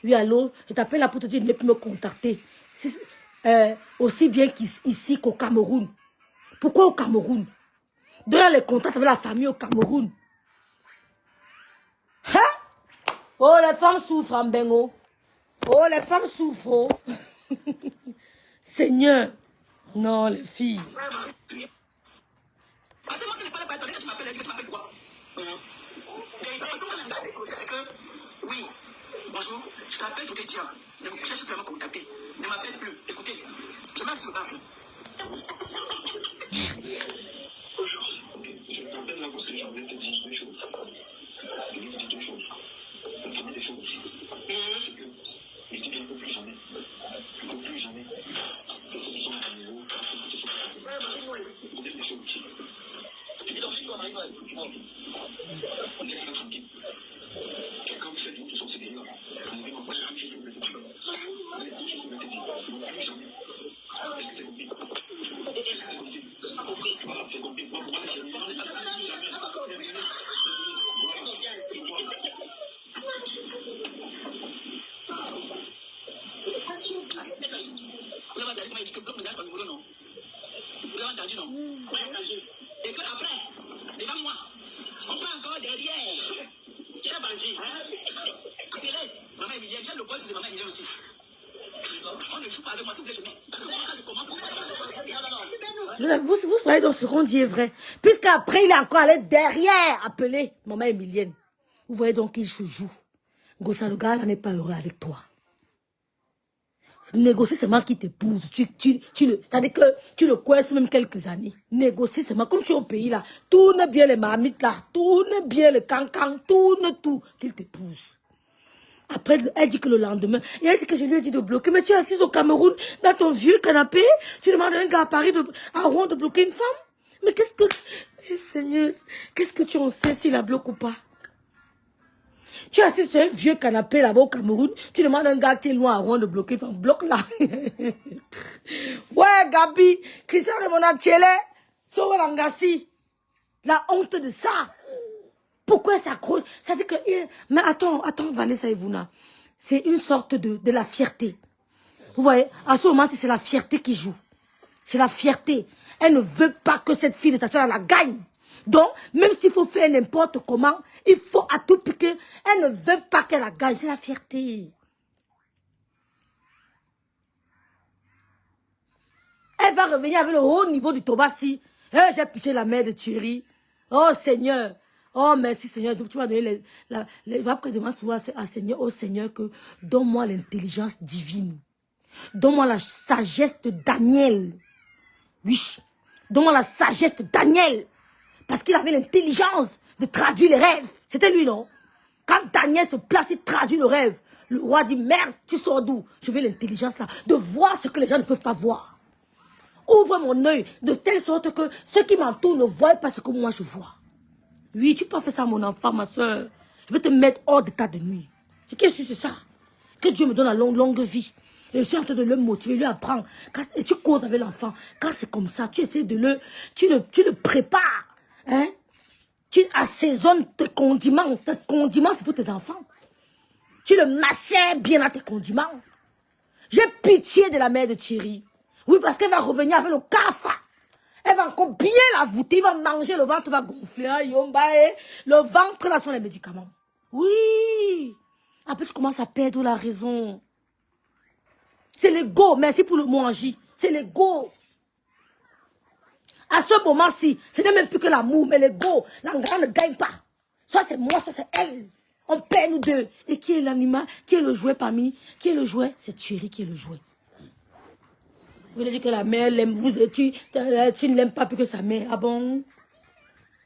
Oui, allô, je t'appelle là pour te dire de ne plus me contacter. Aussi bien qu'ici qu'au Cameroun. Pourquoi au Cameroun? Donne les contacts avec la famille au Cameroun. Hein? Oh, les femmes souffrent en Bengo. Oh, les femmes souffrent. Oh. Seigneur. Non, les filles. Parce que moi, ce n'est pas le bâtonnet que tu m'appelles quoi? C'est que, oui, bonjour, je t'appelle pour te dire, ne me cherche plus à me contacter. Ne m'appelle plus. Écoutez, je m'appelle sur le bafle. Je t'appelle là parce que je voulais te dire une chose. Je voulais te dire deux choses. La première des choses, c'est que je dis un peu plus jamais. Un peu plus jamais. C'est ce qui sont à niveau. Laisse-la tranquille. Quelqu'un vous fait du tout sur ces délires. Vous n'avez pas ce que je voulais te dire. Plus jamais. Est-ce que c'est compris? Est-ce que c'est compris? Voilà, c'est compris. Moi, c'est que vous avez entendu que bloc menace son numéro, non? Vous avez entendu, non? Et que après, devant moi, on va encore derrière. Cher bandit, appelez maman Emilienne, j'ai le voice de maman Emilienne aussi. On ne joue pas avec moi si vous voulez jamais. Parce que moi, quand je commence, vous voyez donc ce qu'on dit est vrai. Puisqu'après, il est encore allé derrière appeler maman Emilienne. Vous voyez donc qu'il se joue. Gossaloga n'est pas heureux avec toi. Négocier seulement qui t'épouse. C'est-à-dire que tu le coinces même quelques années. Négocier seulement, comme tu es au pays là, tourne bien les marmites là, tourne bien le cancan, tourne tout, qu'il t'épouse. Après, elle dit que le lendemain, et elle dit que je lui ai dit de bloquer, mais tu es assise au Cameroun, dans ton vieux canapé, tu demandes à un gars à Paris, à Rouen, de bloquer une femme. Mais qu'est-ce que... Eh, Seigneur, qu'est-ce que tu en sais s'il la bloque ou pas? Tu es assis sur un vieux canapé là-bas au Cameroun, tu demandes à un gars qui est loin à Rouen de bloquer, enfin, bloque là. Ouais, Gabi, Christian de Monachele, Soro Langassi, la honte de ça. Pourquoi ça accroche? Ça dit que... Mais attends, Vanessa et Vuna, c'est une sorte de la fierté. Vous voyez, à ce moment, c'est la fierté qui joue. C'est la fierté. Elle ne veut pas que cette fille de Tatiana la gagne. Donc, même s'il faut faire n'importe comment, il faut à tout piquer. Elle ne veut pas qu'elle la gagne. C'est la fierté. Elle va revenir avec le haut niveau du Tobassi. J'ai pitié la mère de Thierry. Oh Seigneur. Oh merci Seigneur. Tu m'as donné les après demande souvent à Seigneur. Oh Seigneur, que donne-moi l'intelligence divine. Donne-moi la sagesse de Daniel. Oui. Donne-moi la sagesse de Daniel. Parce qu'il avait l'intelligence de traduire les rêves. C'était lui, non? Quand Daniel se place, il traduit le rêve. Le roi dit, merde, tu sors d'où? Je veux l'intelligence là, de voir ce que les gens ne peuvent pas voir. Ouvre mon œil, de telle sorte que ceux qui m'entourent ne voient pas ce que moi je vois. Oui, tu peux faire ça, mon enfant, ma soeur. Je vais te mettre hors d'état de nuit. Et qu'est-ce que c'est ça? Que Dieu me donne la longue vie. Et je suis en train de le motiver, lui apprendre. Et tu causes avec l'enfant. Quand c'est comme ça, tu essaies de le... Tu le prépares. Hein? Tu assaisonnes tes condiments. Tes condiments, c'est pour tes enfants. Tu le macères bien à tes condiments. J'ai pitié de la mère de Thierry. Oui, parce qu'elle va revenir avec le cafa. Elle va encore bien la voûter. Il va manger, le ventre va gonfler. Le ventre, là, sont les médicaments. Oui. Après, tu commences à perdre la raison. C'est l'ego. Merci pour le mot en J. C'est l'ego. À ce moment-ci, ce n'est même plus que l'amour, mais l'ego. L'engrais ne gagne pas. Soit c'est moi, soit c'est elle. On perd nous deux. Et qui est l'animal? Qui est le jouet parmi? Qui est le jouet? C'est Thierry qui est le jouet. Vous voulez dire que la mère l'aime, tu ne l'aimes pas plus que sa mère. Ah bon?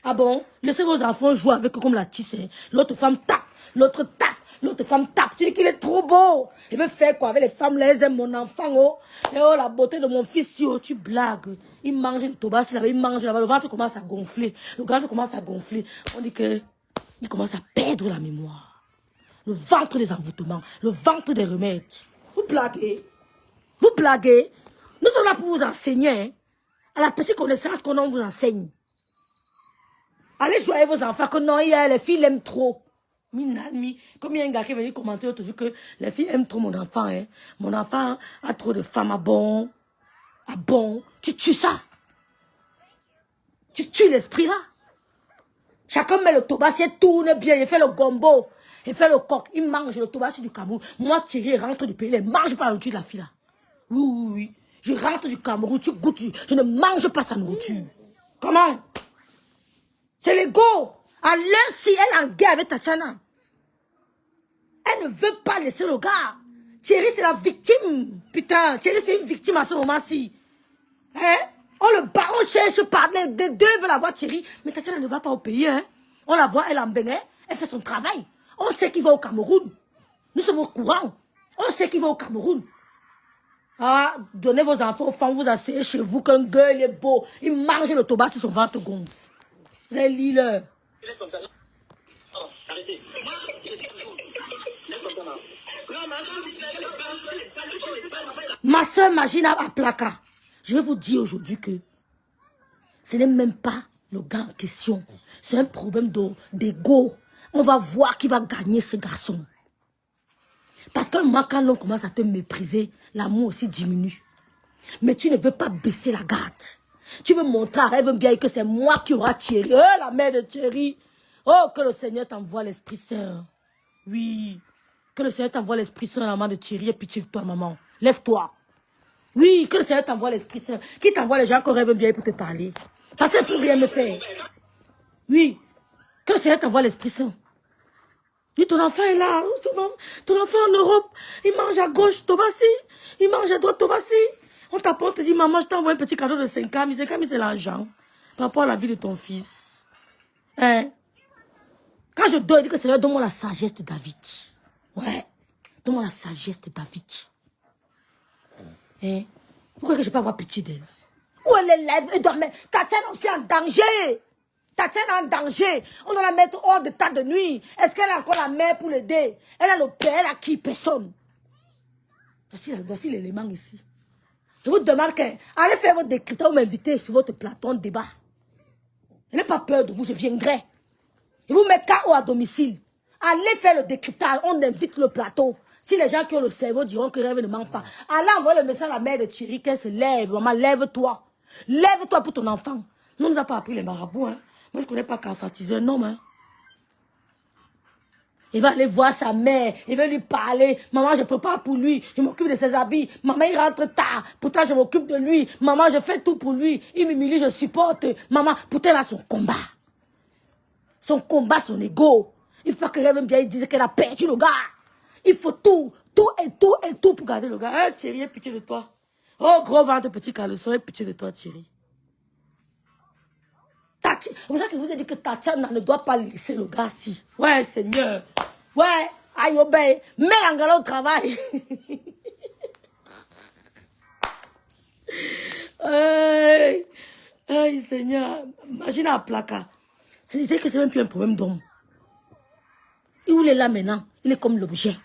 Ah bon? Laissez vos enfants jouer avec eux comme la tisse. L'autre femme tape. L'autre tape. L'autre femme tape. Tu dis qu'il est trop beau. Il veut faire quoi avec les femmes là? Elles aiment mon enfant. Oh. Et oh, la beauté de mon fils. Oh, tu blagues. Il mange le tobassi là-bas. Il mange là-bas. Le ventre commence à gonfler. Le ventre commence à gonfler. On dit que il commence à perdre la mémoire. Le ventre des envoûtements. Le ventre des remèdes. Vous blaguez. Vous blaguez. Nous sommes là pour vous enseigner. Hein. À la petite connaissance qu'on vous enseigne. Allez jouer avec vos enfants. Que non, les filles l'aiment trop. Comme il y a un gars qui est venu commenter l'autre jour que les filles aiment trop mon enfant. Hein. Mon enfant a trop de femmes. Ah bon? Ah bon? Tu tues ça. Tu tues l'esprit là. Chacun met le tobassi, il tourne bien. Il fait le gombo. Il fait le coq. Il mange le tobassi du Cameroun. Moi, Thierry rentre du pays. Il ne mange pas la nourriture de la fille là. Oui, oui, oui. Je rentre du Cameroun. Tu goûtes. Je ne mange pas sa nourriture. Comment? C'est l'ego. À l'heure si elle est en guerre avec Tatiana. Elle ne veut pas laisser le gars. Thierry, c'est la victime. Putain, Thierry, c'est une victime à ce moment-ci. Hein? On le bat, on cherche par les deux veulent avoir Thierry. Mais Tatiana ne va pas au pays. Hein? On la voit, elle est en Bénin. Elle fait son travail. On sait qu'il va au Cameroun. Nous sommes au courant. On sait qu'il va au Cameroun. Ah, donnez vos enfants aux femmes, vous asseyez chez vous qu'un gars, il est beau. Il mange le tabac sur son ventre gonfle. Lis-le. Arrêtez. Moi, je dis toujours. Laisse comme ça, non. Ma soeur Magina à Plaka. Je vais vous dire aujourd'hui que ce n'est même pas le gars en question. C'est un problème d'ego. On va voir qui va gagner ce garçon. Parce que moi, quand l'on commence à te mépriser, l'amour aussi diminue. Mais tu ne veux pas baisser la garde. Tu veux montrer à Rêve bien que c'est moi qui aura Thierry. Oh, la mère de Thierry. Oh, que le Seigneur t'envoie l'Esprit Saint. Oui. Que le Seigneur t'envoie l'Esprit Saint, la main de Thierry. Et pitié de toi, maman. Lève-toi. Oui, que le Seigneur t'envoie l'Esprit Saint. Qui t'envoie les gens qui rêvent bien pour te parler. Parce qu'elle ne peut rien me faire. Oui. Que le Seigneur t'envoie l'Esprit Saint. Oui, ton enfant est là. Ton enfant en Europe. Il mange à gauche, Tobassi. Il mange à droite, Tobassi. On t'apporte, te dit, maman, je t'envoie un petit cadeau de 5 ans. Mais c'est l'argent. Par rapport à la vie de ton fils. Hein? Quand je dois dire que Seigneur, donne-moi la sagesse de David. Ouais. Donne-moi la sagesse de David. Hein? Pourquoi que je ne peux pas avoir pitié d'elle? Où elle est lève et dormait. Tatiana aussi en danger. Tatiana en danger. On doit la mettre hors d'état de nuit. Est-ce qu'elle a encore la mère pour l'aider? Elle a le père, elle a qui? Personne. Voici l'élément ici. Je vous demande allez faire votre décryptage ou m'inviter sur votre plateau de débat. Je n'ai pas peur de vous, je viendrai. Je vous mets KO à domicile. Allez faire le décryptage, on invite le plateau. Si les gens qui ont le cerveau diront que Rêve ne manque pas, allez envoyer le message à la mère de Thierry qu'elle se lève. Maman, lève-toi. Lève-toi pour ton enfant. Nous, on nous a pas appris les marabouts. Hein. Moi, je ne connais pas qu'à baptiser un homme. Hein. Il va aller voir sa mère. Il va lui parler. Maman, je prépare pour lui. Je m'occupe de ses habits. Maman, il rentre tard. Pourtant, je m'occupe de lui. Maman, je fais tout pour lui. Il m'humilie, je supporte. Maman, pourtant, elle a son combat. Son combat, son ego. Il faut pas que Rêve bien, il dise qu'elle a perdu le gars. Il faut tout pour garder le gars. Hein, Thierry, aie pitié de toi. Oh, gros ventre, petit caleçon, aie pitié de toi, Thierry. Vous savez que vous avez dit que Tatiana ne doit pas laisser le gars si. Ouais, Seigneur. Ouais, aïe, obéi. Mets l'engrais au travail. Aïe, Seigneur. Imagine à Plaka. C'est que c'est même plus un problème d'homme. Où il est là maintenant? Il est comme l'objet.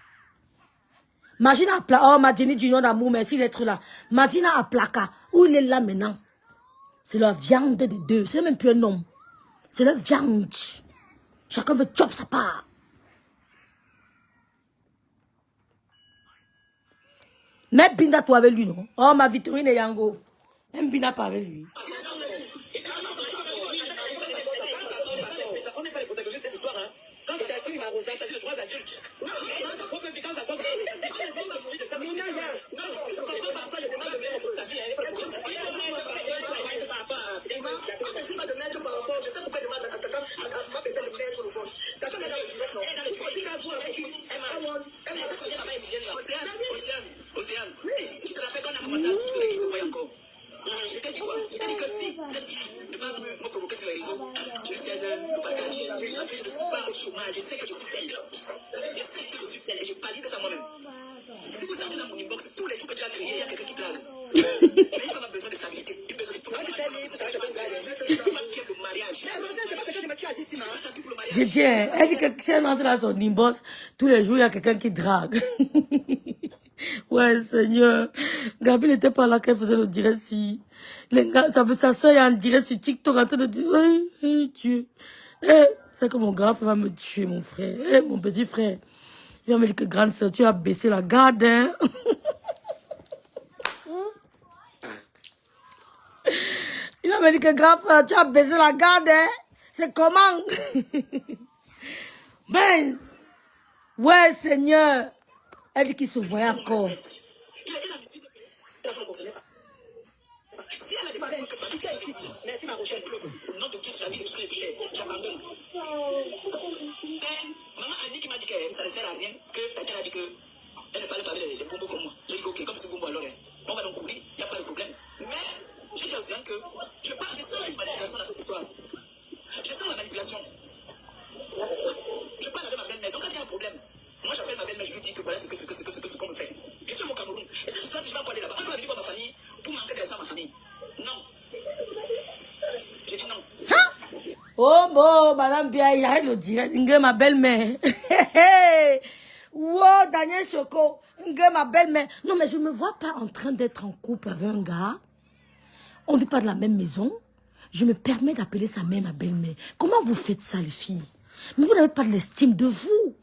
Imagine à Plaka. Oh, Madini du nom d'amour, merci d'être là. Imagine à Plaka. Où il est là maintenant? C'est la viande des deux. C'est même plus un homme. C'est la viande. Chacun veut chop sa part. Mais Binda, toi avec lui, non? Oh, ma Victorine et Yango. Même Binda pas avec lui. Quand tu as su, il m'a arrosé, t'as su de 3 adultes. Non, quand ça sort, Océane, qui te rappelle qu'on a commencé à souffler qui se voit encore. Je t'ai dit quoi? Je t'ai dit que si cette fille ne va me provoquer sur les réseaux, je sais de passage. Parce que je ne suis pas au chômage, je sais que je suis belle. Je sais que je suis belle et j'ai parlé de ça moi-même. Si vous entrez dans mon inbox, tous les jours que tu as crié, il y a quelqu'un qui drague. Mais une femme a besoin de stabilité, une besoin de tout. Le mariage. Je dis, elle dit que si elle entre dans son inbox, tous les jours, il y a quelqu'un qui drague. Ouais, Seigneur. Gabi n'était pas là qu'elle faisait le direct si. Sa soeur est en direct sur TikTok en train de dire, hey, Dieu. C'est que mon grand frère va me tuer, mon frère. Mon petit frère. Il va me dire que grande soeur, tu as baissé la garde, hein. Il va me dire que grand frère, tu as baissé la garde, hein. C'est comment? Ben, ouais, Seigneur. Elle dit qu'il se voyait encore. Si elle a des parents qui sont ici, merci ma prochaine preuve. Au nom de Dieu, je la dis que tu es péché. J'abandonne. Maman Annie qui m'a dit que ça ne sert à rien, que Tatiana a dit qu'elle ne parle pas avec les bombos comme moi. Je dis ok, comme ce bombo alors, on va donc courir, il n'y a pas de problème. Mais je dis aussi que je sens une manipulation dans cette histoire. Je sens la manipulation. Je parle avec ma belle-mère, donc quand il y a un problème, moi j'appelle ma belle-mère, je lui dis que voilà ce qu'on me fait. Je suis au Cameroun. Et cette histoire, si je vais aller là-bas, on va venir voir ma famille pour manquer de respect à ma famille. Non. J'ai dit non. Hein? Oh bon, madame Bia, il arrête le direct. Inge, ma belle-mère. Wow, Daniel Choco. Inge, ma belle-mère. Non, mais je ne me vois pas en train d'être en couple avec un gars. On ne vit pas de la même maison. Je me permets d'appeler sa mère ma belle-mère. Comment vous faites ça, les filles? Mais vous n'avez pas de l'estime de vous.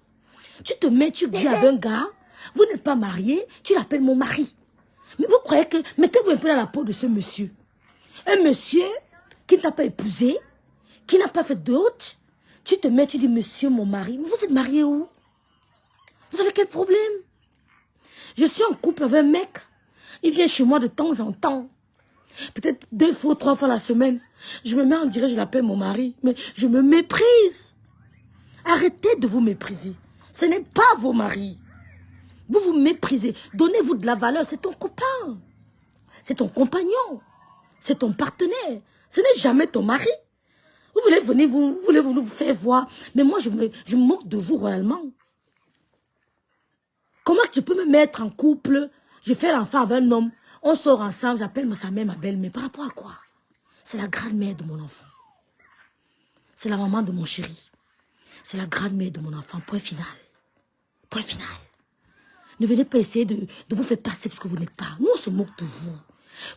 Tu te mets, tu vis avec un gars. Vous n'êtes pas marié. Tu l'appelles mon mari. Mais vous croyez que... Mettez-vous un peu dans la peau de ce monsieur. Un monsieur qui ne t'a pas épousé, qui n'a pas fait d'autre. Tu te mets, tu dis, monsieur, mon mari. Mais vous êtes marié où? Vous avez quel problème? Je suis en couple avec un mec. Il vient chez moi de temps en temps. Peut-être 2 fois, 3 fois la semaine. Je me mets en direct, je l'appelle mon mari. Mais je me méprise. Arrêtez de vous mépriser. Ce n'est pas vos maris. Vous vous méprisez. Donnez-vous de la valeur. C'est ton copain. C'est ton compagnon. C'est ton partenaire. Ce n'est jamais ton mari. Vous voulez venir, vous voulez nous faire voir. Mais moi, je me moque de vous royalement. Comment tu peux me mettre en couple? Je fais l'enfant avec un homme. On sort ensemble, j'appelle sa mère ma belle-mère. Par rapport à quoi? C'est la grand-mère de mon enfant. C'est la maman de mon chéri. C'est la grand-mère de mon enfant. Point final. Point final. Ne venez pas essayer de vous faire passer parce que vous n'êtes pas. Nous, on se moque de vous.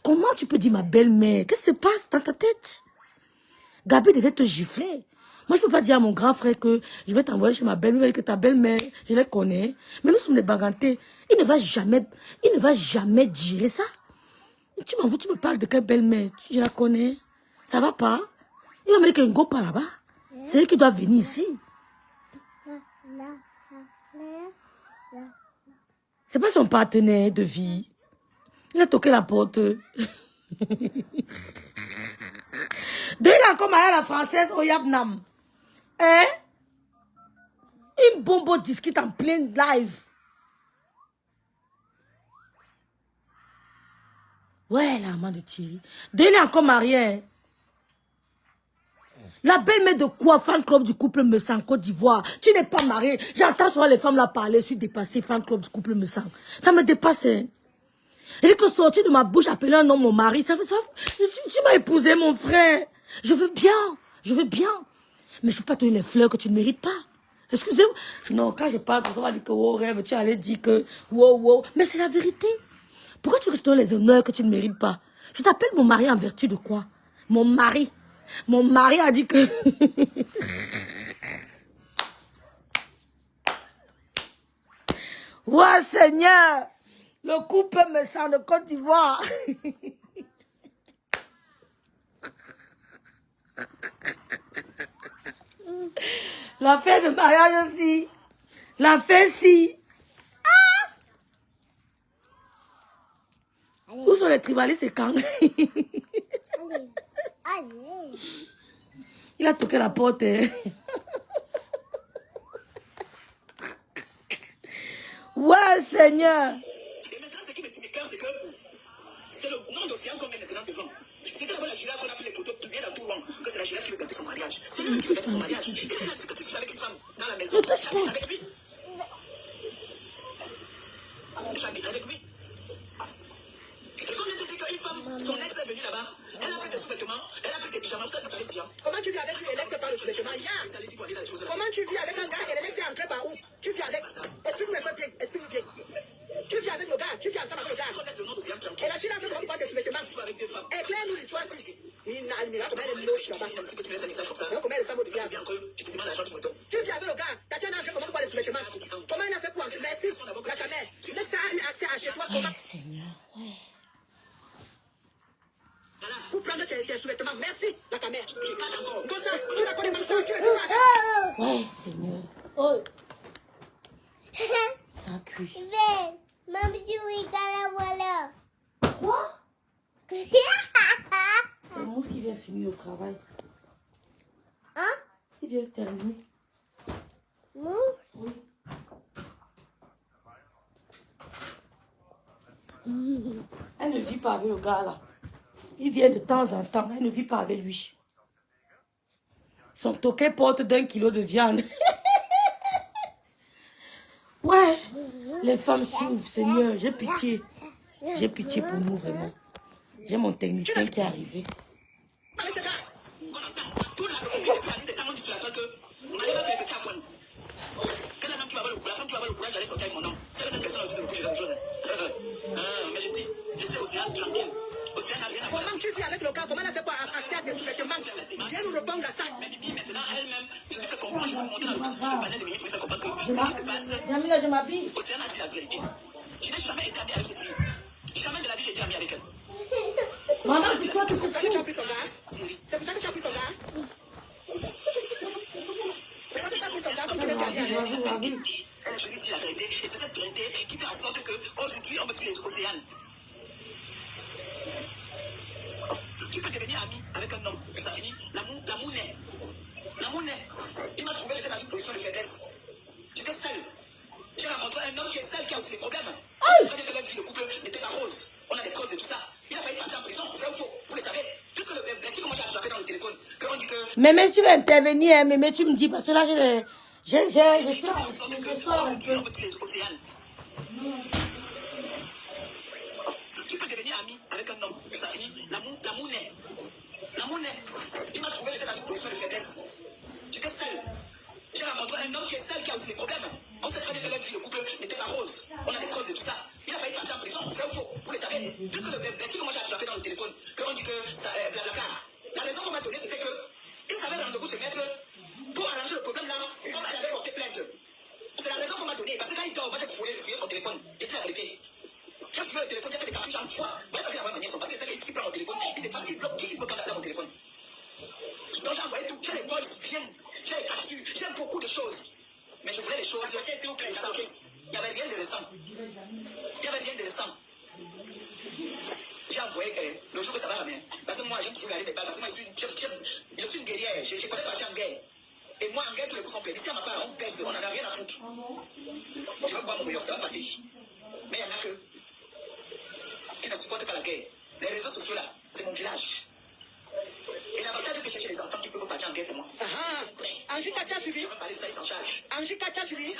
Comment tu peux dire ma belle-mère? Qu'est-ce qui se passe dans ta tête? Gabi devait te gifler. Moi, je ne peux pas dire à mon grand frère que je vais t'envoyer chez ma belle-mère, que ta belle-mère, je les connais. Mais nous sommes des bagantés. Il ne va jamais digérer ça. Tu m'en fous, tu me parles de quelle belle-mère? Je la connais. Ça va pas? Il va me dire qu'il ne go pas là-bas. C'est elle qui doit venir ici. C'est pas son partenaire de vie. Il a toqué la porte. Il a encore marié à la française au Yabnam. Hein? Une bombe discute en plein live. Ouais, la maman de Thierry. Il est encore marié. La belle-mère de quoi? Fan club du couple me sent Côte d'Ivoire. Tu n'es pas marié. J'entends souvent les femmes là parler. Je suis dépassée. Fan club du couple me sent. Ça me dépasse. Hein? Et que sortir de ma bouche, appeler un homme mon mari, tu m'as épousé, mon frère. Je veux bien. Je veux bien. Mais je ne peux pas te donner les fleurs que tu ne mérites pas. Excusez-moi. Non, quand je parle, on va dire que wow, rêve, tu allais dire que wow, wow. Mais c'est la vérité. Pourquoi tu restes les honneurs que tu ne mérites pas? Je t'appelle mon mari en vertu de quoi? Mon mari. Mon mari a dit que... Ouais, Seigneur. Le couple me sent de Côte d'Ivoire. La fête de mariage aussi. La fête si. Ah! Où sont les tribalistes et quand? Allez. Il a toqué la porte. Hein. Ouais, Seigneur. Et maintenant, ce qui me cœur, c'est que C'est le nom d'Océane qu'on met maintenant devant. C'était d'abord la girafe, on a pris les photos bien dans tout rond, que c'est la girafe qui veut gâter son mariage. C'est lui qui veut gâter son mariage. Et il a dit que tu vis avec une femme dans la maison. J'habite avec lui. J'habite avec lui. Et comme je te dis qu'une femme, son ex est venue là-bas, elle a pris tes sous-vêtements, elle a pris tes pyjamas, ça s'arrête dire. Comment tu vis avec lui et l'ex par le sous-vêtement? Comment tu vis avec un gars et l'ex est entré par où? Tu vis avec. Explique-nous un peu bien, explique-nous bien. Tu vis avec le gars, tu vis ensemble avec le gars. Et la fille a fait comment pas tes sous-vêtements? Éclaire-nous l'histoire. Il n'a pas comment elle est moche là-bas. Comment elle est sans mot de viande? Tu vis avec le gars, t'as déjà entré comment pas les sous-vêtements? Comment elle a fait pour entrer? Merci, la sa mère. L'ex a eu accès à chez toi. Comment? Seigneur, ouais. Pour prendre tes sous-vêtements, merci, la caméra. Comme ça, tu la connais maintenant, tu es avec. Ouais, Seigneur. Oh. Ça a cuit. Maman, tu regardes voilà. Quoi? C'est moi qui viens finir le travail. Hein? Qui vient terminer. Nous? Oui. Elle ne vit pas avec le gars là. Il vient de temps en temps. Elle ne vit pas avec lui. Son toquet porte d'1 kilo de viande. Ouais. Les femmes souffrent, Seigneur. J'ai pitié. J'ai pitié pour nous, vraiment. J'ai mon technicien qui est arrivé. Avec le gars, tout la depuis des temps, on dit sur la toile que on n'allait pas payer que tu as point. Quelle est la femme qui va avoir le courage d'aller sortir avec mon nom? C'est cette personne aussi, c'est beaucoup de choses. Mais je dis, laissez Océane tranquille. Océane n'a rien à voir. Comment tu vis avec le gars? Comment elle a fait pour accès à tes sous-vêtements? Viens nous répondre à ça. Mais Mimi, maintenant, elle-même, je lui fais comprendre, je suis monté dans le panel de Mimi pour lui faire comprendre que ce qui se passe. Jamila, je m'habille. Océane a dit la vérité. Je n'ai jamais été amie avec cette fille. Jamais de la vie j'ai été amie avec elle. Maman, dis-toi que C'est pour ça que tu as pris son gars? C'est pour ça que tu as pris son gars? C'est pour ça que tu as pris son gars comme tu l'as dit avec elle. Elle a dit la vérité et c'est cette vérité qui fait en sorte qu'aujourd'hui on me tue Océane. Tu peux devenir ami avec un homme, ça finit. L'amour naît. L'amour naît. Il m'a trouvé, j'étais dans une position de faiblesse. J'étais seule. J'ai rencontré un homme qui est seul, qui a aussi des problèmes. Quand il était le couple n'était pas rose. On a des causes et tout ça. Il a failli partir en prison, vrai ou faux, vous le savez. Puisque les trucs que moi j'ai attrapé dans le téléphone, qu'on dit que. Mémé, tu vas intervenir, hein, Mémé, tu me dis, parce que là, je sors un peu. Océane. Tu peux devenir ami avec un homme, ça finit. L'amour naît. L'amour naît. Il m'a trouvé, j'étais dans une position de faiblesse. J'étais seule. J'ai rencontré un homme qui est seul, qui a aussi des problèmes. On sait très bien que la vie, le couple n'était pas rose. On a des causes et tout ça. Il a failli partir en prison, vrai ou faux, vous le savez. Puisque les trucs que moi j'ai attrapé dans le téléphone, qu'on dit que ça, Blablacar. La raison qu'on m'a donnée, c'était que il savait rendez-vous se mettre pour arranger le problème là, comme elle avait porté plainte. C'est la raison qu'on m'a donnée. Parce que quand il dort, moi j'ai fouillé son téléphone. J'ai dit la vérité. J'ai fouillé le téléphone, j'ai fait des cartouches en fois. Moi j'ai envoyé ma nièce, parce que c'est qu'il prend mon téléphone, il efface, il bloque, il veut quand mon téléphone. Donc j'ai envoyé tout, j'ai les voix bien, j'ai les captures, j'ai beaucoup de choses. Mais je voulais les choses récentes. Il n'y avait rien de récent. Il n'y avait rien de récent. J'ai envoyé le jour que ça va ramener. Parce que moi, j'aime toujours aller mes balles. Parce que moi, je suis une guerrière. Je connais partir en guerre. Et moi, en guerre, tous les coups sont perdus. Si à ma part, on pèse, on n'en a rien à foutre. Je veux boire mon meilleur, ça va passer. Mais il y en a qui ne supportent pas la guerre. Les réseaux sociaux là, c'est mon village. Et l'avantage, c'est que chercher les enfants qui peuvent partir en guerre pour moi. Angie Katia suivi. Je vais parler de ça, il s'en charge. Angie Katia suivi.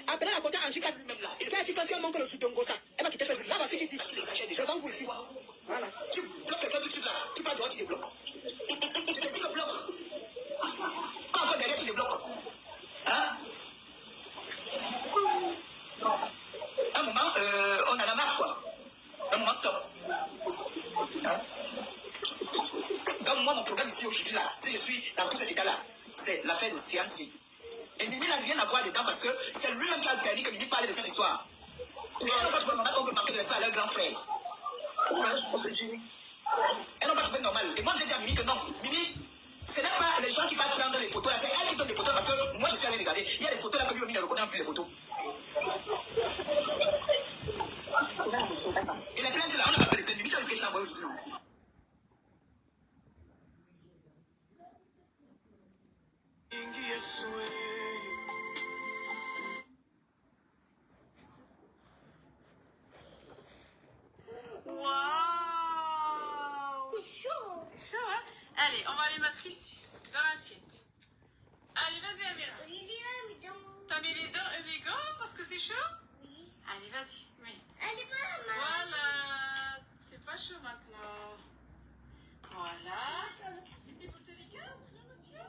Après, la côté Angie Katia lui-même là. Qui a dit que si on manque le Soudongo, ça, elle va quitter Facebook. Là, voici qui dit. Devant vous ici. Voilà. Tu bloques quelqu'un tout de suite là. Tu parles droit, tu débloques. Tu te dis que bloque. Pas encore derrière, tu débloques. Hein? Un moment, on en a marre quoi. Un moment, stop. Hein? Donc moi, mon problème ici aujourd'hui là, si je suis dans tout cet état-là, c'est l'affaire de Siansi. Et Mimi n'a rien à voir dedans parce que c'est lui-même qui a permis que Mimi parle de cette histoire. Et elle n'a pas trouvé normal qu'on peut marquer de ça à leur grand frère. Pourquoi on se dit oui? Elle n'a pas trouvé normal. Et moi j'ai dit à Mimi que non, Mimi, ce n'est pas les gens qui vont prendre les photos là, c'est elle qui donne les photos parce que moi je suis allé regarder. Il y a des photos là que lui-même ne reconnaît plus les photos. Et les plaintes là, on n'a pas fait de plaintes. Mimi, tu as vu ce que je t'ai envoyé aujourd'hui, non? Allez, on va les mettre ici, dans l'assiette. Allez, vas-y, Amira. T'as mis les gants parce que c'est chaud? Oui. Allez, vas-y. Oui. Allez, maman. Voilà. C'est pas chaud maintenant. Voilà. Et vous tenez les gaz, là, monsieur?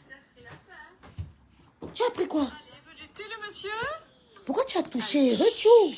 Peut-être il a faim. Tu as pris quoi? Allez, vous jetez le monsieur? Pourquoi tu as touché? Retour.